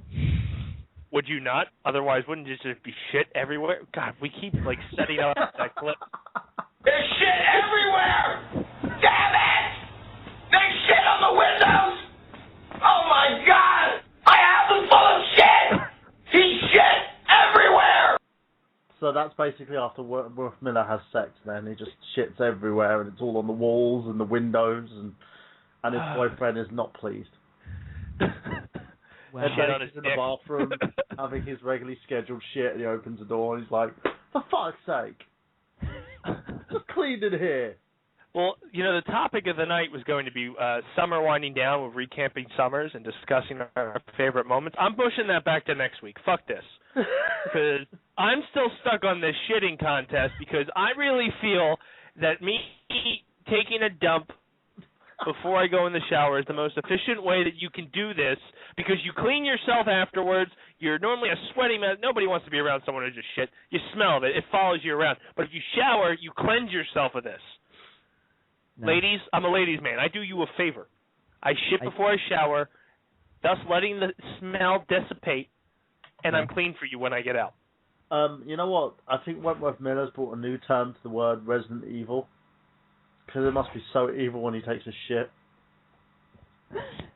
Would you not? Otherwise, wouldn't it just be shit everywhere? God, we keep, setting up that clip. There's shit everywhere! Damn it! There's shit on the windows! Oh my god! I have them full of shit! He's shit everywhere! So that's basically after Wentworth Miller has sex, then he just shits everywhere, and it's all on the walls and the windows, and his boyfriend is not pleased. Wow. And Shit then on his he's in the dick. bathroom having his regularly scheduled shit, and he opens the door and he's like, "For fuck's sake, just clean in here." Well, the topic of the night was going to be summer winding down with recamping summers and discussing our favorite moments. I'm pushing that back to next week. Fuck this. Because I'm still stuck on this shitting contest because I really feel that me taking a dump before I go in the shower is the most efficient way that you can do this because you clean yourself afterwards. You're normally a sweaty mess. Nobody wants to be around someone who just shit. You smell of it. It follows you around. But if you shower, you cleanse yourself of this. No. Ladies, I'm a ladies' man. I do you a favor. I shit before I shower, thus letting the smell dissipate, and I'm clean for you when I get out. You know what? I think Wentworth Miller's brought a new term to the word Resident Evil. Because it must be so evil when he takes a shit.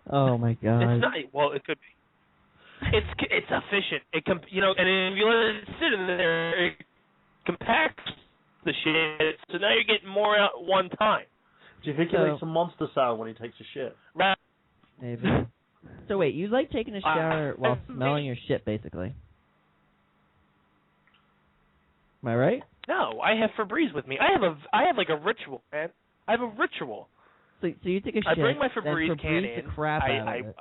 Oh my god. It's not. Well, it could be. It's efficient. And if you let it sit in there, it compacts the shit. So now you're getting more out at one time. Do you think he makes a monster sound when he takes a shit? Right. Maybe. So wait, you like taking a shower while smelling your shit, basically? Am I right? No, I have Febreze with me. I have a ritual, man. I have a ritual. So you take a shit. I bring my then Febreze can the in. crap out of it.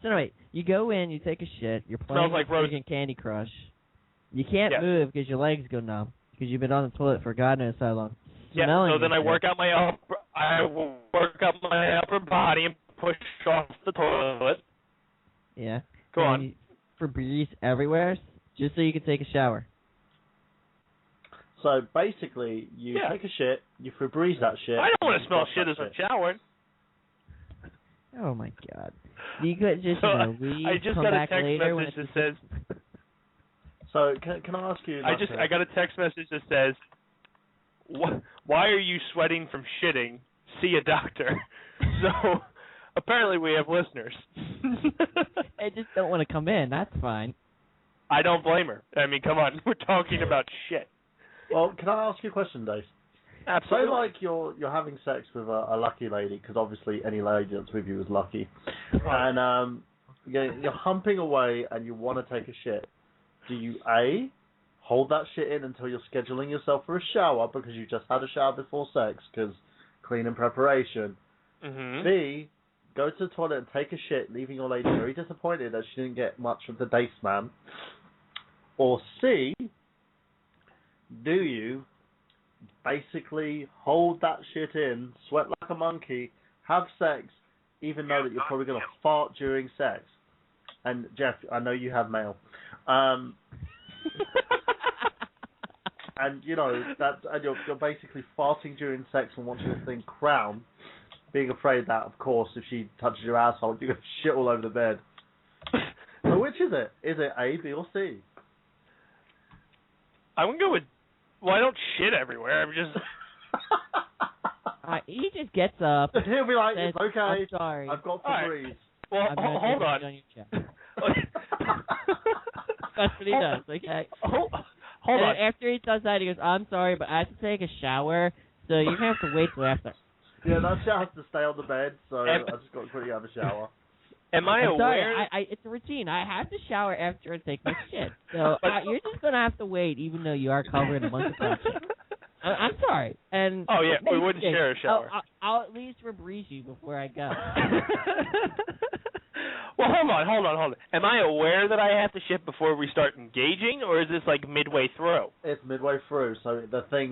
So no, wait. You go in, you take a shit. You're playing like rose. freaking Candy Crush. You can't Yeah. move because your legs go numb because you've been on the toilet for God knows how long. Yeah. Smelling So then your I work shit. out my upper body and push off the toilet. Yeah. Go and on. You, Febreze everywhere, just so you can take a shower. So basically, you take a shit, you Febreze that shit. I don't want to you smell flush shit that as I'm showering. Oh my God. You could just So, leave, I just come got a back text later when message it's that says. So can I ask you? I got a text message that says, "Why are you sweating from shitting? See a doctor." So apparently we have listeners. I just don't want to come in. That's fine. I don't blame her. I mean, come on, we're talking about shit. Well, can I ask you a question, Dave? Absolutely. Say like you're having sex with a lucky lady, because obviously any lady that's with you is lucky, and you're humping away and you want to take a shit. Do you A, hold that shit in until you're scheduling yourself for a shower because you just had a shower before sex? Because clean in preparation. Mm-hmm. B, go to the toilet and take a shit, leaving your lady very disappointed that she didn't get much of the Dace Man. Or C, do you basically hold that shit in, sweat like a monkey, have sex, even though that you're probably going to fart during sex? And Jeff, I know you have mail. And you know that, and you're basically farting during sex and watching the thing crown, being afraid that, of course, if she touches your asshole, you're going to shit all over the bed. So which is it? Is it A, B, or C? I'm going to go with, well, I don't shit everywhere. I'm just... He just gets up. He'll be like, says, it's okay. I'm sorry. I've got All Febreze. right. Well, I'm gonna hold on. on your chest. That's what he does. Okay. Hold and on. After he does that, he goes, "I'm sorry, but I have to take a shower, so you're gonna have to wait till after." Yeah, that shit has to stay on the bed, so I just got to quickly have a shower. Am I I'm aware? sorry, it's a routine. I have to shower after I take my shit. So you're just gonna have to wait, even though you are covered in a bunch of shit. I'm sorry. And Oh yeah, we wouldn't share a shower. I'll at least Febreze you before I go. Well, hold on. Am I aware that I have to shit before we start engaging, or is this like midway through? It's midway through, so the thing,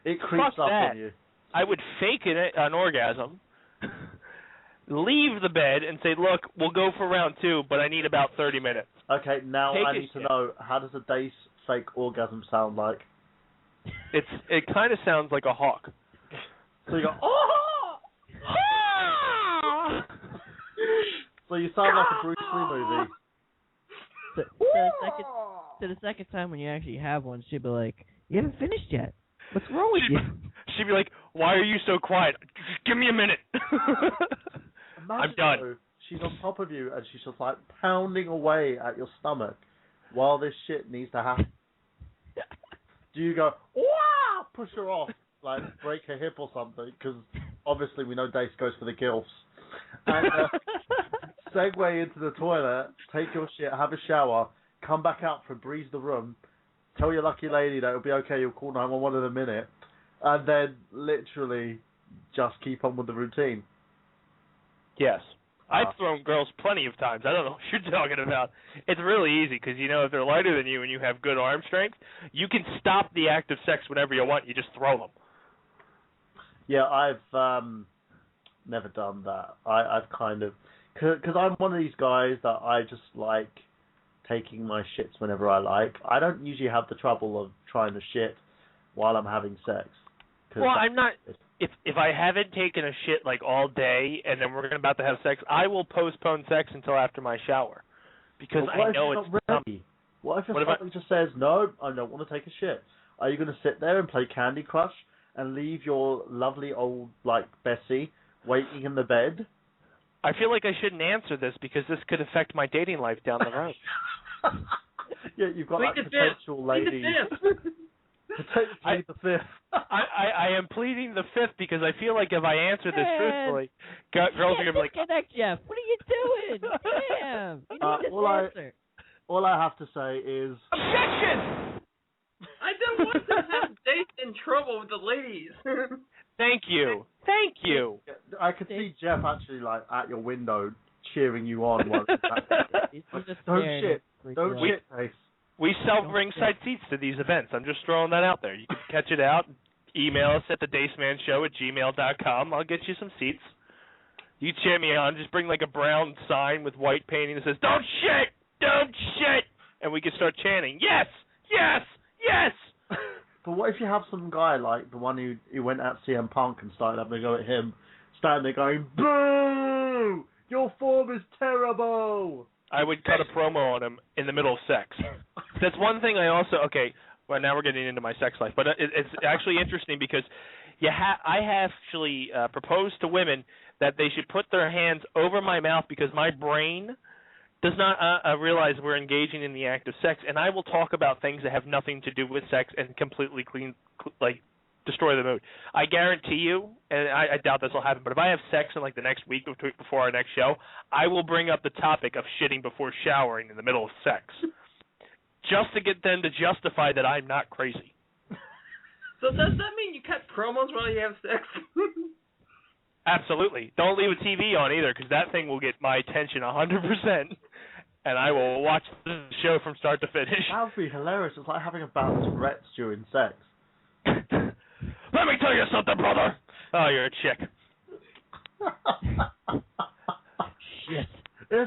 it creeps fuck up that. on you. I would fake an orgasm, leave the bed, and say, look, we'll go for round 2, but I need about 30 minutes. Okay, now Take I a need to shit. know, how does a Dace fake orgasm sound like? It kind of sounds like a hawk. So you go, oh! So you sound like a Bruce Lee movie. So the second time when you actually have one, she'll be like, "You haven't finished yet. What's wrong with you?" She'd be like, why are you so quiet? Just give me a minute. I'm done. Though, she's on top of you and she's just like pounding away at your stomach while this shit needs to happen. Do you go, "Wah!" push her off, like break her hip or something? Because obviously we know Dace goes for the gilfs. And segue into the toilet, take your shit, have a shower, come back out, Febreze the room, tell your lucky lady that it'll be okay, you'll call 911 in a minute, and then literally just keep on with the routine. Yes. I've thrown girls plenty of times. I don't know what you're talking about. It's really easy because, you know, if they're lighter than you and you have good arm strength, you can stop the act of sex whenever you want. You just throw them. Yeah, I've never done that. I've kind of... Because I'm one of these guys that I just like taking my shits whenever I like. I don't usually have the trouble of trying to shit while I'm having sex. Well, I'm not... If I haven't taken a shit like all day and then we're about to have sex, I will postpone sex until after my shower because I know it's ready. What if your stomach just says, no, I don't want to take a shit? Are you going to sit there and play Candy Crush and leave your lovely old, like, Bessie waiting in the bed? I feel like I shouldn't answer this because this could affect my dating life down the road. Yeah, you've got that potential lady. Plead the fifth. I am pleading the fifth because I feel like if I answer this truthfully, girls are going to be like... Disconnect, Jeff. What are you doing? Damn. You need this answer. All I have to say is... Objection! I don't want to have Dace in trouble with the ladies. Thank you. I could see Jeff actually like at your window cheering you on. While don't shit, Dace. We sell ringside seats to these events. I'm just throwing that out there. You can catch it out. Email us at thedacemanshow@gmail.com. I'll get you some seats. You cheer me on. Just bring like a brown sign with white painting that says, "Don't shit! Don't shit!" And we can start chanting, "Yes! Yes! Yes!" But what if you have some guy like the one who went at CM Punk and started having a go at him, standing there going, "Boo! Your form is terrible!" I would cut a promo on him in the middle of sex. That's one thing I also... Okay, well, now we're getting into my sex life. But it's actually interesting because I have actually proposed to women that they should put their hands over my mouth because my brain does not realize we're engaging in the act of sex. And I will talk about things that have nothing to do with sex and completely destroy the mood. I guarantee you, and I doubt this will happen, but if I have sex in like the next week before our next show, I will bring up the topic of shitting before showering in the middle of sex, just to get them to justify that I'm not crazy. So does that mean you cut promos while you have sex? Absolutely. Don't leave a TV on either, because that thing will get my attention 100%, and I will watch the show from start to finish. That would be hilarious. It's like having a bout of Tourette's during sex. Let me tell you something, brother. Oh, you're a chick. Shit.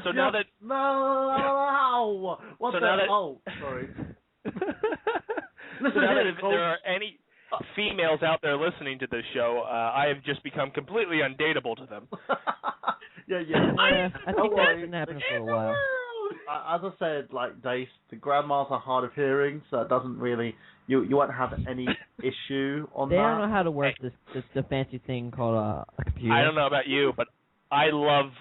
So now that... No! What so the... now that... Oh, sorry. So now that if there are any females out there listening to this show, I have just become completely undateable to them. yeah. I think that's been happening for a while. As I said, like Dace, the grandmas are hard of hearing, so it doesn't really... You won't have any issue on They that. don't know how to work the fancy thing called a computer. I don't know about you, but I love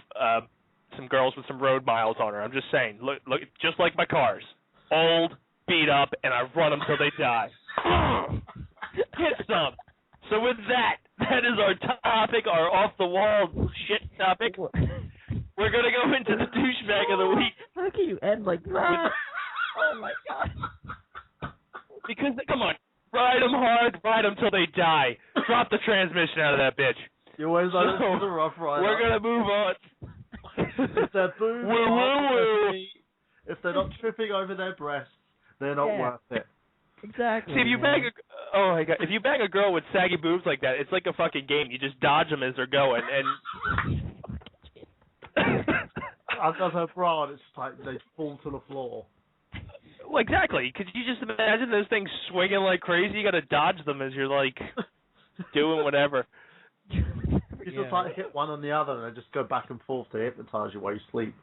some girls with some road miles on her. I'm just saying, look, just like my cars, old, beat up, and I run them till they die. Get some. So with that is our topic, our off-the-wall shit topic. We're going to go into the douchebag of the week. How can you end like that? Oh, my God. Because, come on, ride them hard, ride them till they die. Drop the transmission out of that bitch. You always like the rough rider. We're going to move on. If they're boozing if they're not tripping over their breasts, they're not worth it. Exactly. See, if you if you bang a girl with saggy boobs like that, it's like a fucking game. You just dodge them as they're going, and I've got her bra, and it's like they fall to the floor. Well, exactly. Could you just imagine those things swinging like crazy? You got to dodge them as you're like doing whatever. You just like hit one on the other, and they just go back and forth to hypnotize you while you sleep.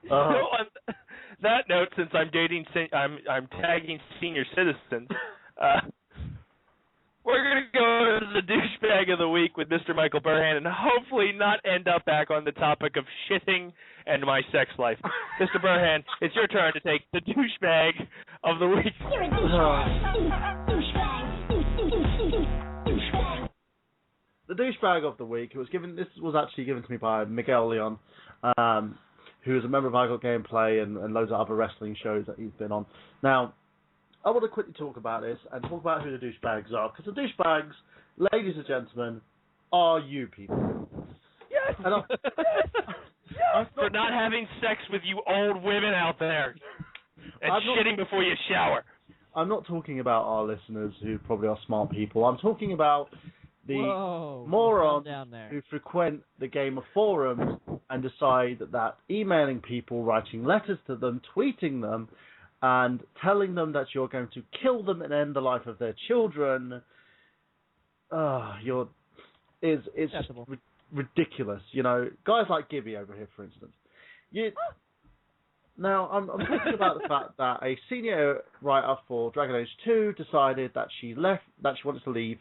So on that note, since I'm tagging senior citizens, we're going to go to the douchebag of the week with Mr. Michael Burhan, and hopefully not end up back on the topic of shitting and my sex life. Mr. Burhan, it's your turn to take the douchebag of the week. You're a douchebag. Douchebag. The douchebag of the week. This was actually given to me by Miguel Leon, who is a member of I Got Gameplay and loads of other wrestling shows that he's been on. Now, I want to quickly talk about this and talk about who the douchebags are, because the douchebags, ladies and gentlemen, are you people. Yes. And For not having sex with you old women out there and shitting before you shower. I'm not talking about our listeners who probably are smart people. I'm talking about the morons who frequent the gamer forums and decide that emailing people, writing letters to them, tweeting them, and telling them that you're going to kill them and end the life of their children, it's just ridiculous. You know, guys like Gibby over here, for instance. Now, I'm talking about the fact that a senior writer for Dragon Age 2 decided that she wanted to leave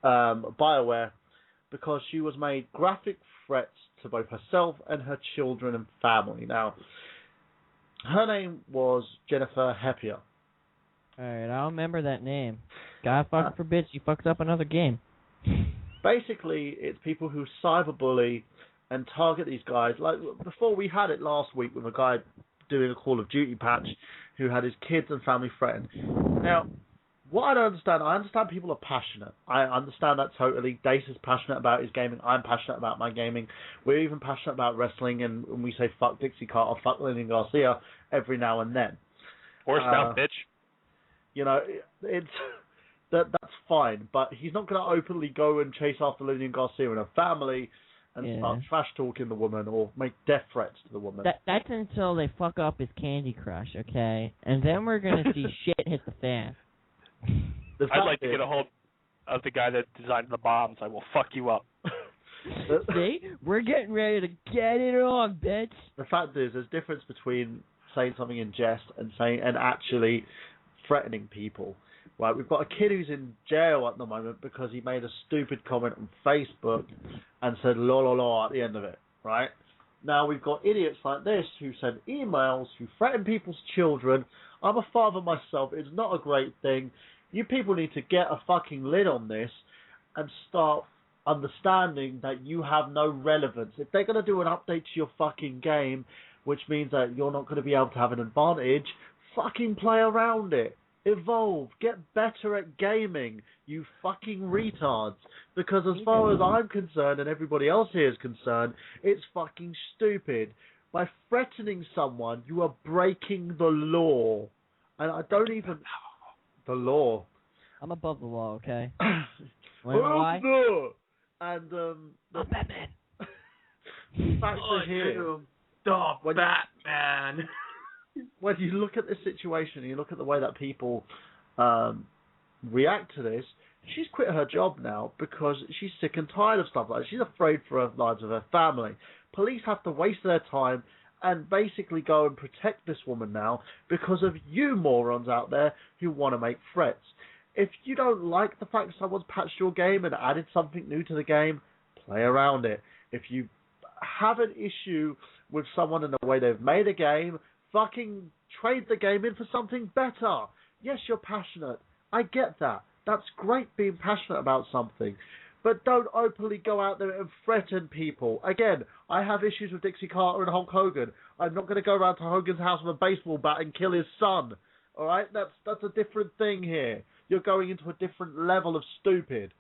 BioWare because she was made graphic threats to both herself and her children and family. Now, her name was Jennifer Heppier. Alright, I'll remember that name. God fucking forbid she fucks up another game. Basically, it's people who cyberbully and target these guys. Like, before we had it last week with a guy doing a Call of Duty patch who had his kids and family threatened. Now, what I don't understand, I understand people are passionate. I understand that totally. Dace is passionate about his gaming. I'm passionate about my gaming. We're even passionate about wrestling, and when we say fuck Dixie Carter, fuck Lillian Garcia every now and then. Or Stout Bitch. You know, that's fine, but he's not going to openly go and chase after Lillian Garcia and her family and start trash talking the woman or make death threats to the woman. That's until they fuck up his Candy Crush, okay? And then we're going to see shit hit the fan. I'd like to get a hold of the guy that designed the bombs. I will fuck you up. See? We're getting ready to get it on, bitch. The fact is, there's a difference between saying something in jest and actually threatening people. Right, we've got a kid who's in jail at the moment because he made a stupid comment on Facebook and said la la la at the end of it, right? Now we've got idiots like this who send emails, who threaten people's children. I'm a father myself. It's not a great thing. You people need to get a fucking lid on this and start understanding that you have no relevance. If they're going to do an update to your fucking game, which means that you're not going to be able to have an advantage, fucking play around it. Evolve. Get better at gaming, you fucking retards. Because as far as I'm concerned, and everybody else here is concerned, it's fucking stupid. By threatening someone, you are breaking the law. And I don't even... The law. I'm above the law, okay? Wanna know why? And, I'm Batman. The facts are here. Stop, Batman. When you look at this situation, and you look at the way that people react to this, she's quit her job now because she's sick and tired of stuff like that. She's afraid for her lives of her family. Police have to waste their time and basically go and protect this woman now because of you morons out there who want to make threats. If you don't like the fact someone's patched your game and added something new to the game, play around it. If you have an issue with someone in the way they've made a game, fucking trade the game in for something better. Yes, you're passionate. I get that. That's great being passionate about something. But don't openly go out there and threaten people. Again, I have issues with Dixie Carter and Hulk Hogan. I'm not going to go around to Hogan's house with a baseball bat and kill his son. All right? That's a different thing here. You're going into a different level of stupid.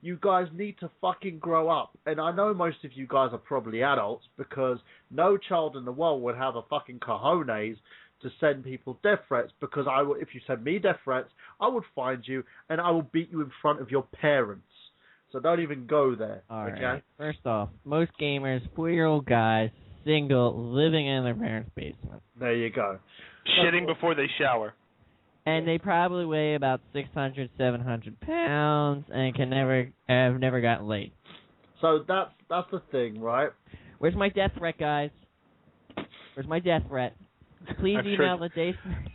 You guys need to fucking grow up. And I know most of you guys are probably adults because no child in the world would have a fucking cojones to send people death threats because if you send me death threats, I would find you and I will beat you in front of your parents. So don't even go there, okay? Right. First off, most gamers, 4-year-old guys, single, living in their parents' basement. There you go. Shitting before they shower. And they probably weigh about 600, 700 pounds and have never gotten laid. So that's the thing, right? Where's my death threat, guys? Where's my death threat? Please email the Dace Man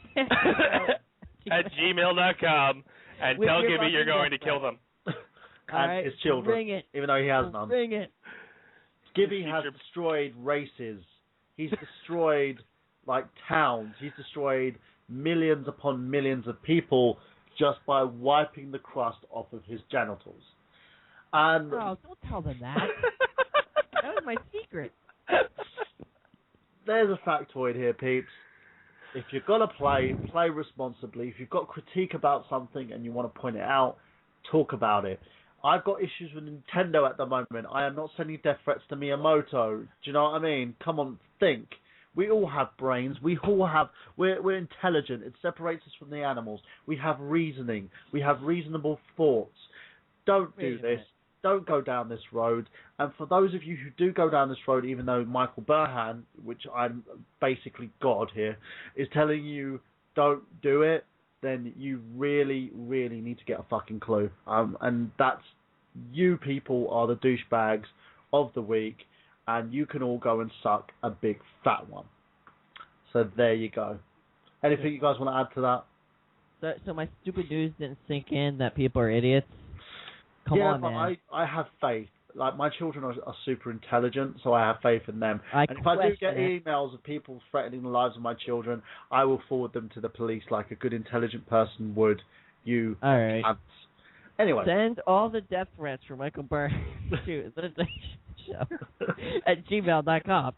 at gmail.com and tell Gibby you're going to kill them. And his children, bring it. even though he has none. Bring it. Gibby has destroyed races. He's destroyed, towns. He's destroyed millions upon millions of people just by wiping the crust off of his genitals. And Oh, don't tell them that. That was my secret. There's a factoid here, peeps. If you're going to play responsibly. If you've got critique about something and you want to point it out, talk about it. I've got issues with Nintendo at the moment. I am not sending death threats to Miyamoto. Do you know what I mean? Come on, think. We all have brains. We're intelligent. It separates us from the animals. We have reasoning. We have reasonable thoughts. Don't do this. Don't go down this road. And for those of you who do go down this road, even though Michael Burhan, which I'm basically God here, is telling you don't do it, then you really, really need to get a fucking clue. And that's, you people are the douchebags of the week, and you can all go and suck a big fat one. So there you go. Anything you guys want to add to that? So my stupid news didn't sink in that people are idiots? Come on, man. I have faith. My children are super intelligent, so I have faith in them. And if I do get emails of people threatening the lives of my children, I will forward them to the police like a good intelligent person would. You all right. Ants. Anyway. Send all the death threats for Michael Burr to the show at gmail.com.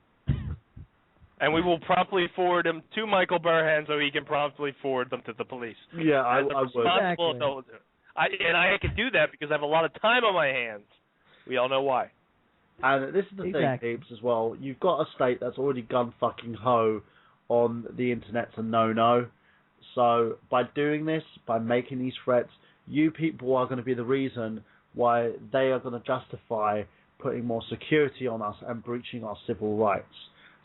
And we will promptly forward them to Michael Burhan so he can promptly forward them to the police. Yeah, I would. Exactly. I can do that because I have a lot of time on my hands. We all know why. And this is the thing, peeps, as well. You've got a state that's already gun fucking ho on the internet's a no-no. So by doing this, by making these threats, you people are going to be the reason why they are going to justify putting more security on us and breaching our civil rights.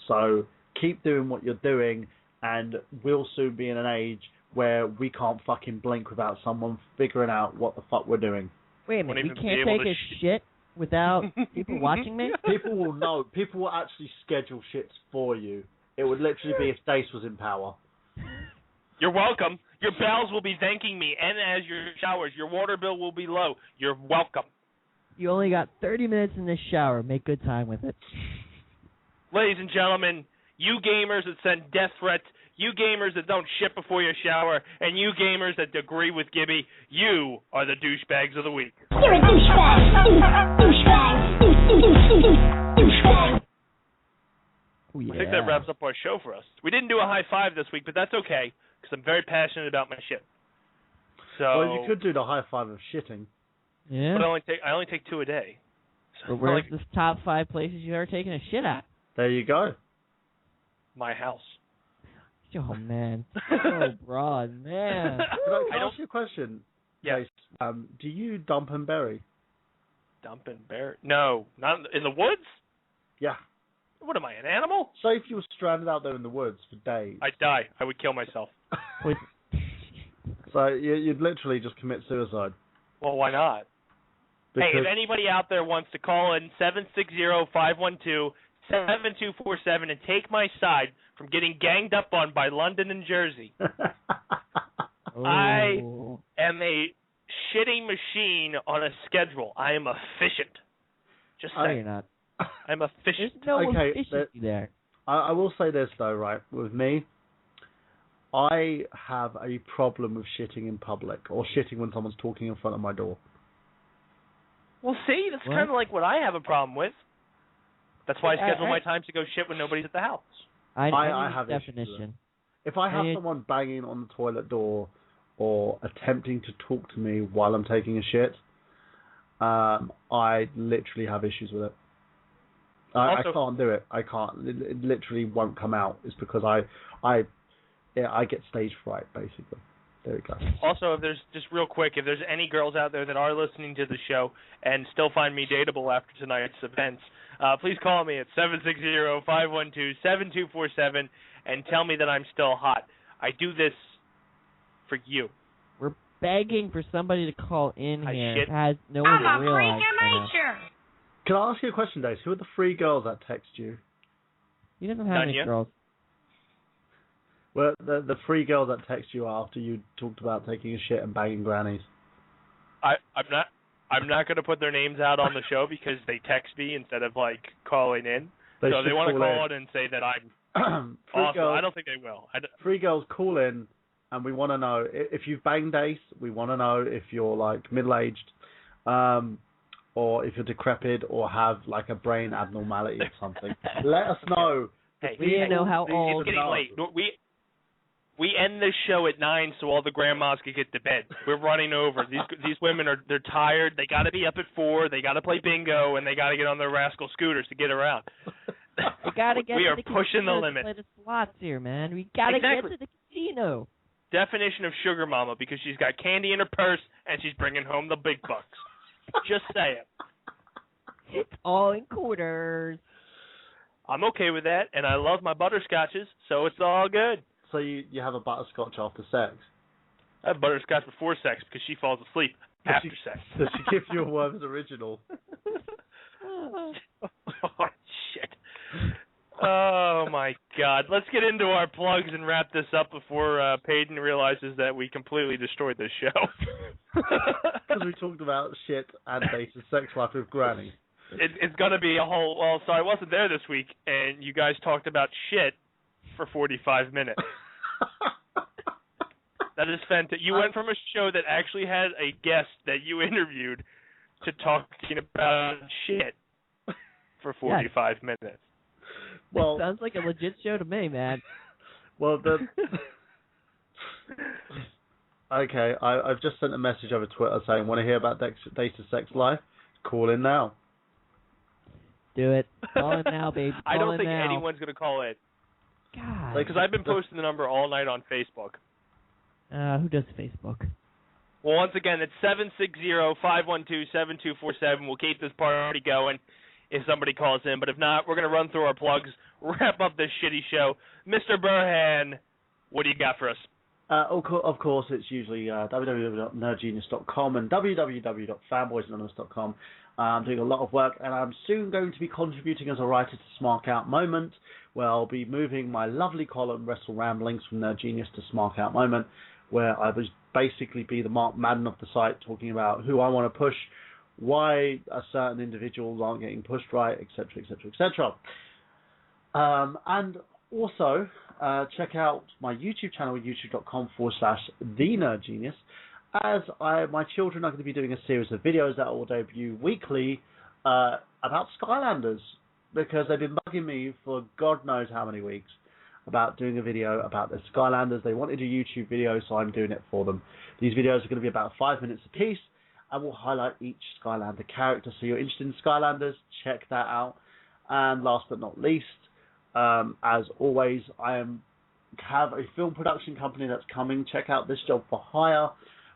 So keep doing what you're doing, and we'll soon be in an age where we can't fucking blink without someone figuring out what the fuck we're doing. Wait a minute, we can't take a shit without people watching me? People will know. People will actually schedule shits for you. It would literally be if Dace was in power. You're welcome. Your bowels will be thanking me, and as your showers, your water bill will be low. You're welcome. You only got 30 minutes in this shower. Make good time with it. Ladies and gentlemen, you gamers that send death threats, you gamers that don't shit before you shower, and you gamers that agree with Gibby, you are the douchebags of the week. You're a douchebag. Douchebag. Oh, yeah. I think that wraps up our show for us. We didn't do a high five this week, but that's okay, because I'm very passionate about my shit. So, well, you could do the high five of shitting. Yeah. but I only take 2 a day. So, But where's like, this top 5 places you've ever taken a shit at? There you go. my house. Oh, man. So broad, man. Can I ask you a question? Yeah. Jace? Do you dump and bury? Dump and bury? No, not in the woods. Yeah. What am I, an animal? So if you were stranded out there in the woods for days, I'd die. I would kill myself. Wait. so you'd literally just commit suicide. Well, why not? Because Hey, if anybody out there wants to call in 760-512-7247 and take my side from getting ganged up on by London and Jersey, I Oh. am a shitting machine on a schedule. I am efficient. Just Oh, saying. you're not. I'm efficient. There's no Okay, efficiency there. I will say this though, right? With me, I have a problem with shitting in public or shitting when someone's talking in front of my door. Well, see, that's What? kind of like what I have a problem with. That's why I schedule I- my time to go shit when nobody's at the house. I I need have a issues with definition. If I have I- someone banging on the toilet door or attempting to talk to me while I'm taking a shit, I literally have issues with it. I Also- can't do it. I can't. It literally won't come out. It's because I get stage fright, basically. There we go. Also, if there's just real quick, if there's any girls out there that are listening to the show and still find me dateable after tonight's events, please call me at 760-512-7247 and tell me that I'm still hot. I do this for you. We're begging for somebody to call in I here. shit. It has no one I'm a freak realize of that. nature. Can I ask you a question, Dace? Who are the 3 girls that text you? He doesn't have any Dunya? girls. Well, the 3 girls that text you after you talked about taking a shit and banging grannies. I'm not going to put their names out on the show because they text me instead of like calling in. So if should they want to call call in and say that I'm Three awesome, girls, I don't think they will. 3 girls call in, and we want to know if you've banged Dace. We want to know if you're like middle-aged, or if you're decrepit or have like a brain abnormality or something. Let us know. Hey, We didn't know how These old. it's getting late. We end this show at 9 so all the grandmas can get to bed. We're running over. These women they're tired. They got to be up at 4. They got to play bingo and they got to get on their rascal scooters to get around. We gotta get We to are the pushing the casino to limit. play the slots here, man. We gotta Exactly. get to the casino. Definition of sugar mama because she's got candy in her purse and she's bringing home the big bucks. Just saying. It's all in quarters. I'm okay with that, and I love my butterscotches, so it's all good. So you have a butterscotch after sex? I have butterscotch before sex because she falls asleep after sex. Does she give you a Worms original? Oh, shit. Oh, my God. Let's get into our plugs and wrap this up before Peyton realizes that we completely destroyed this show. Because we talked about shit and Dace's sex life with Granny. It's going to be a whole... Well, so I wasn't there this week, and you guys talked about shit for 45 minutes. That is fantastic. You went from a show that actually had a guest that you interviewed to talking about shit for 45 minutes. Well, Sounds like a legit show to me, man. well, okay, I've just sent a message over Twitter saying, want to hear about Dace's sex life? Call in now. Do it. Call in now, baby. Call I don't in think now. anyone's going to call in. God. Because I've been posting the number all night on Facebook. Who does Facebook? Well, once again, it's 760-512-7247. We'll keep this party going if somebody calls in. But if not, we're going to run through our plugs, wrap up this shitty show. Mr. Burhan, what do you got for us? Of course, it's usually www.nerdgenius.com and www.fanboysanonymous.com. I'm doing a lot of work, and I'm soon going to be contributing as a writer to Smark Out Moment, where I'll be moving my lovely column, Wrestle Ramblings, from Nerd Genius to Smark Out Moment, where I will basically be the Mark Madden of the site, talking about who I want to push, why certain individuals aren't getting pushed right, etc., etc., etc. And also, check out my YouTube channel, youtube.com/TheNerdGenius, as my children are going to be doing a series of videos that will debut weekly about Skylanders, because they've been bugging me for God knows how many weeks. about doing a video about the Skylanders. They wanted a YouTube video, so I'm doing it for them. These videos are going to be about 5 minutes apiece, and we'll highlight each Skylander character. So you're interested in Skylanders, check that out. And last but not least, as always, have a film production company that's coming. Check out This Job for Hire,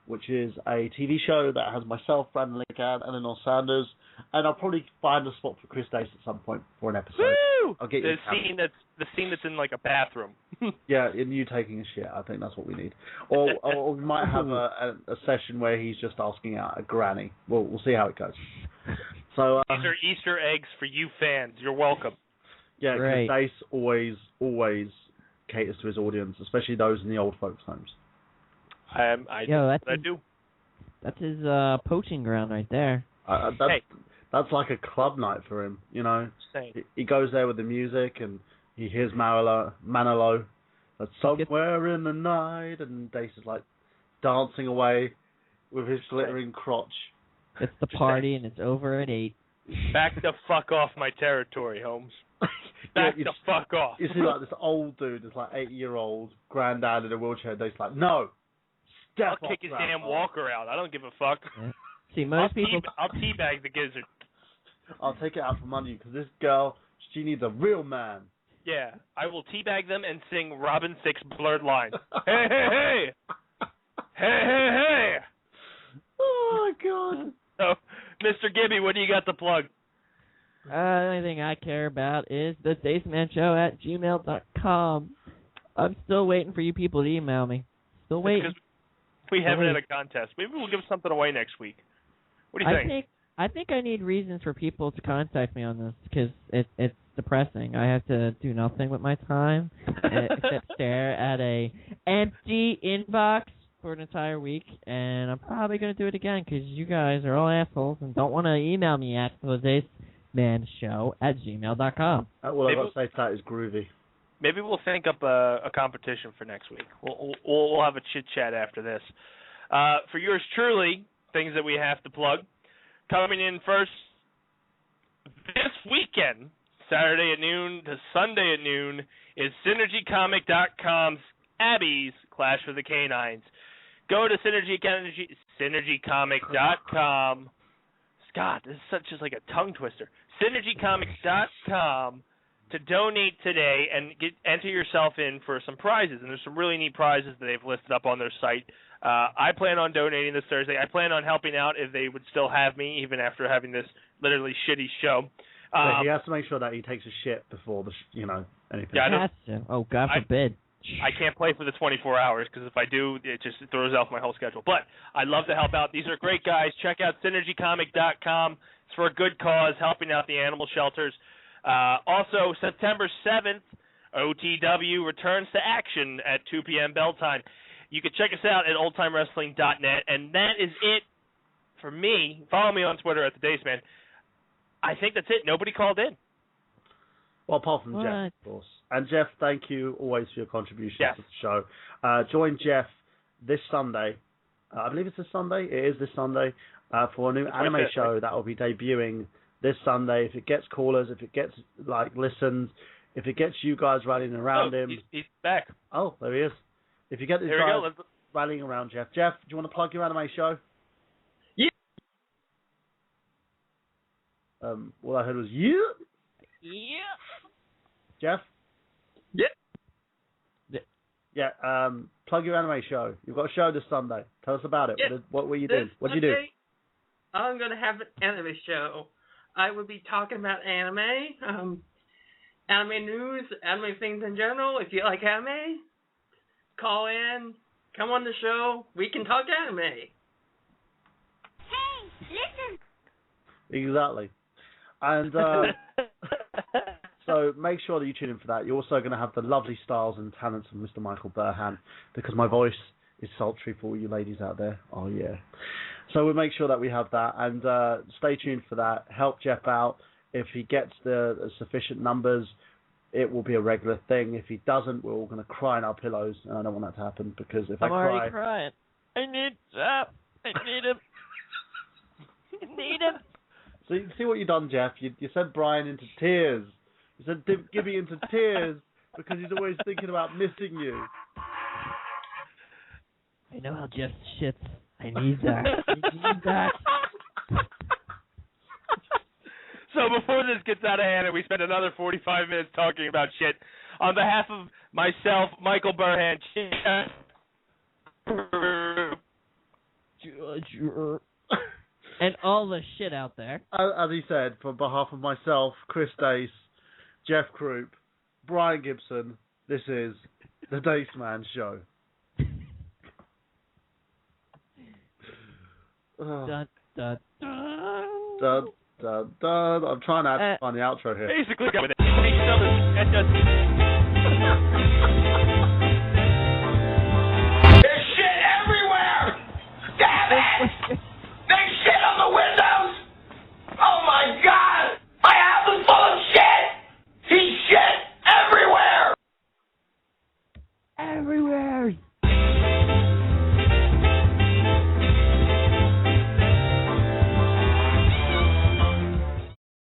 which is a TV show that has myself, Brandon Liggard, and Eleanor Sanders, and I'll probably find a spot for Chris Dace at some point for an episode. Woo! I'll get the scene that's in like a bathroom. Yeah, in you taking a shit. I think that's what we need. Or we might have a session where he's just asking out a granny. We'll see how it goes. So these are Easter eggs for you fans. You're welcome. Yeah, Great. because Dace always caters to his audience, especially those in the old folks' homes. I do. That's his poaching ground right there. That's like a club night for him, you know. Same. He goes there with the music and he hears Manolo, that's somewhere in the night, and Dace is like dancing away with his glittering crotch. It's the party and it's over at 8. Back the fuck off my territory, Holmes. Back the fuck off. You see like this old dude, this like 80-year-old granddad in a wheelchair, Dace's like, no, I'll kick his damn walker out. I don't give a fuck. Yeah. See, most people... I'll teabag the gizzard. I'll take it out from under you, because this girl, she needs a real man. Yeah, I will teabag them and sing Robin Thicke's Blurred Lines. Hey, hey, hey! Hey, hey, hey! Oh, my God. So, Mr. Gibby, what do you got to plug? The only thing I care about is the dacemanShow@gmail.com. I'm still waiting for you people to email me. Still waiting. We haven't had a contest. Maybe we'll give something away next week. What do you think? I think I need reasons for people to contact me on this, because it's depressing. I have to do nothing with my time except stare at a empty inbox for an entire week, and I'm probably going to do it again because you guys are all assholes and don't want to email me at dacemanShow@gmail.com. All I've got to say to that is groovy. Maybe we'll think up a competition for next week. We'll have a chit-chat after this. For yours truly, things that we have to plug. Coming in first this weekend, Saturday at noon to Sunday at noon, is SynergyComic.com's Abby's Clash for the Canines. Go to SynergyComic.com. Scott, this is just like a tongue twister. SynergyComic.com to donate today and enter yourself in for some prizes. And there's some really neat prizes that they've listed up on their site. I plan on donating this Thursday. I plan on helping out if they would still have me, even after having this literally shitty show. He has to make sure that he takes a shit before anything. Yeah, He has to. Oh, God forbid. I can't play for the 24 hours because if I do, it just throws off my whole schedule. But I'd love to help out. These are great guys. Check out SynergyComic.com. It's for a good cause, helping out the animal shelters. Also, September 7th, OTW returns to action at 2 p.m. bell time. You can check us out at oldtimewrestling.net, and that is it for me. Follow me on Twitter at the Dace Man. I think that's it. Nobody called in. Well, apart from Jeff, of course. And Jeff, thank you always for your contributions to the show. Join Jeff this Sunday. I believe it's this Sunday. It is this Sunday for a new anime show that will be debuting this Sunday. If it gets callers, if it gets listens, if it gets you guys rallying around him. He's back. Oh, there he is. If you get these guys rallying around Jeff. Jeff, do you want to plug your anime show? Yeah. All I heard was you. Yeah. Jeff? Yeah. Yeah, plug your anime show. You've got a show this Sunday. Tell us about it. Yeah. What were you doing? What did you do? I'm going to have an anime show. I will be talking about anime, anime news, anime things in general. If you like anime, call in, come on the show. We can talk anime. Hey, listen. Exactly. And so make sure that you tune in for that. You're also going to have the lovely styles and talents of Mr. Michael Burhan, because my voice is sultry for all you ladies out there. Oh, yeah. So we'll make sure that we have that, and stay tuned for that. Help Jeff out. If he gets the sufficient numbers, it will be a regular thing. If he doesn't, we're all going to cry in our pillows, and I don't want that to happen, because if I'm I already cry... crying. I need Jeff. I need him. I need him. So you see what you've done, Jeff? You sent Brian into tears. You sent Gibby into tears because he's always thinking about missing you. I know how Jeff shits. I need that. I need that. So before this gets out of hand and we spend another 45 minutes talking about shit, on behalf of myself, Michael Burhan, and all the shit out there. As he said, on behalf of myself, Chris Dace, Jeff Croup, Brian Gibson, this is the Dace Man Show. Dun, dun, dun. Dun, dun, dun. I'm trying to find the outro here. Basically,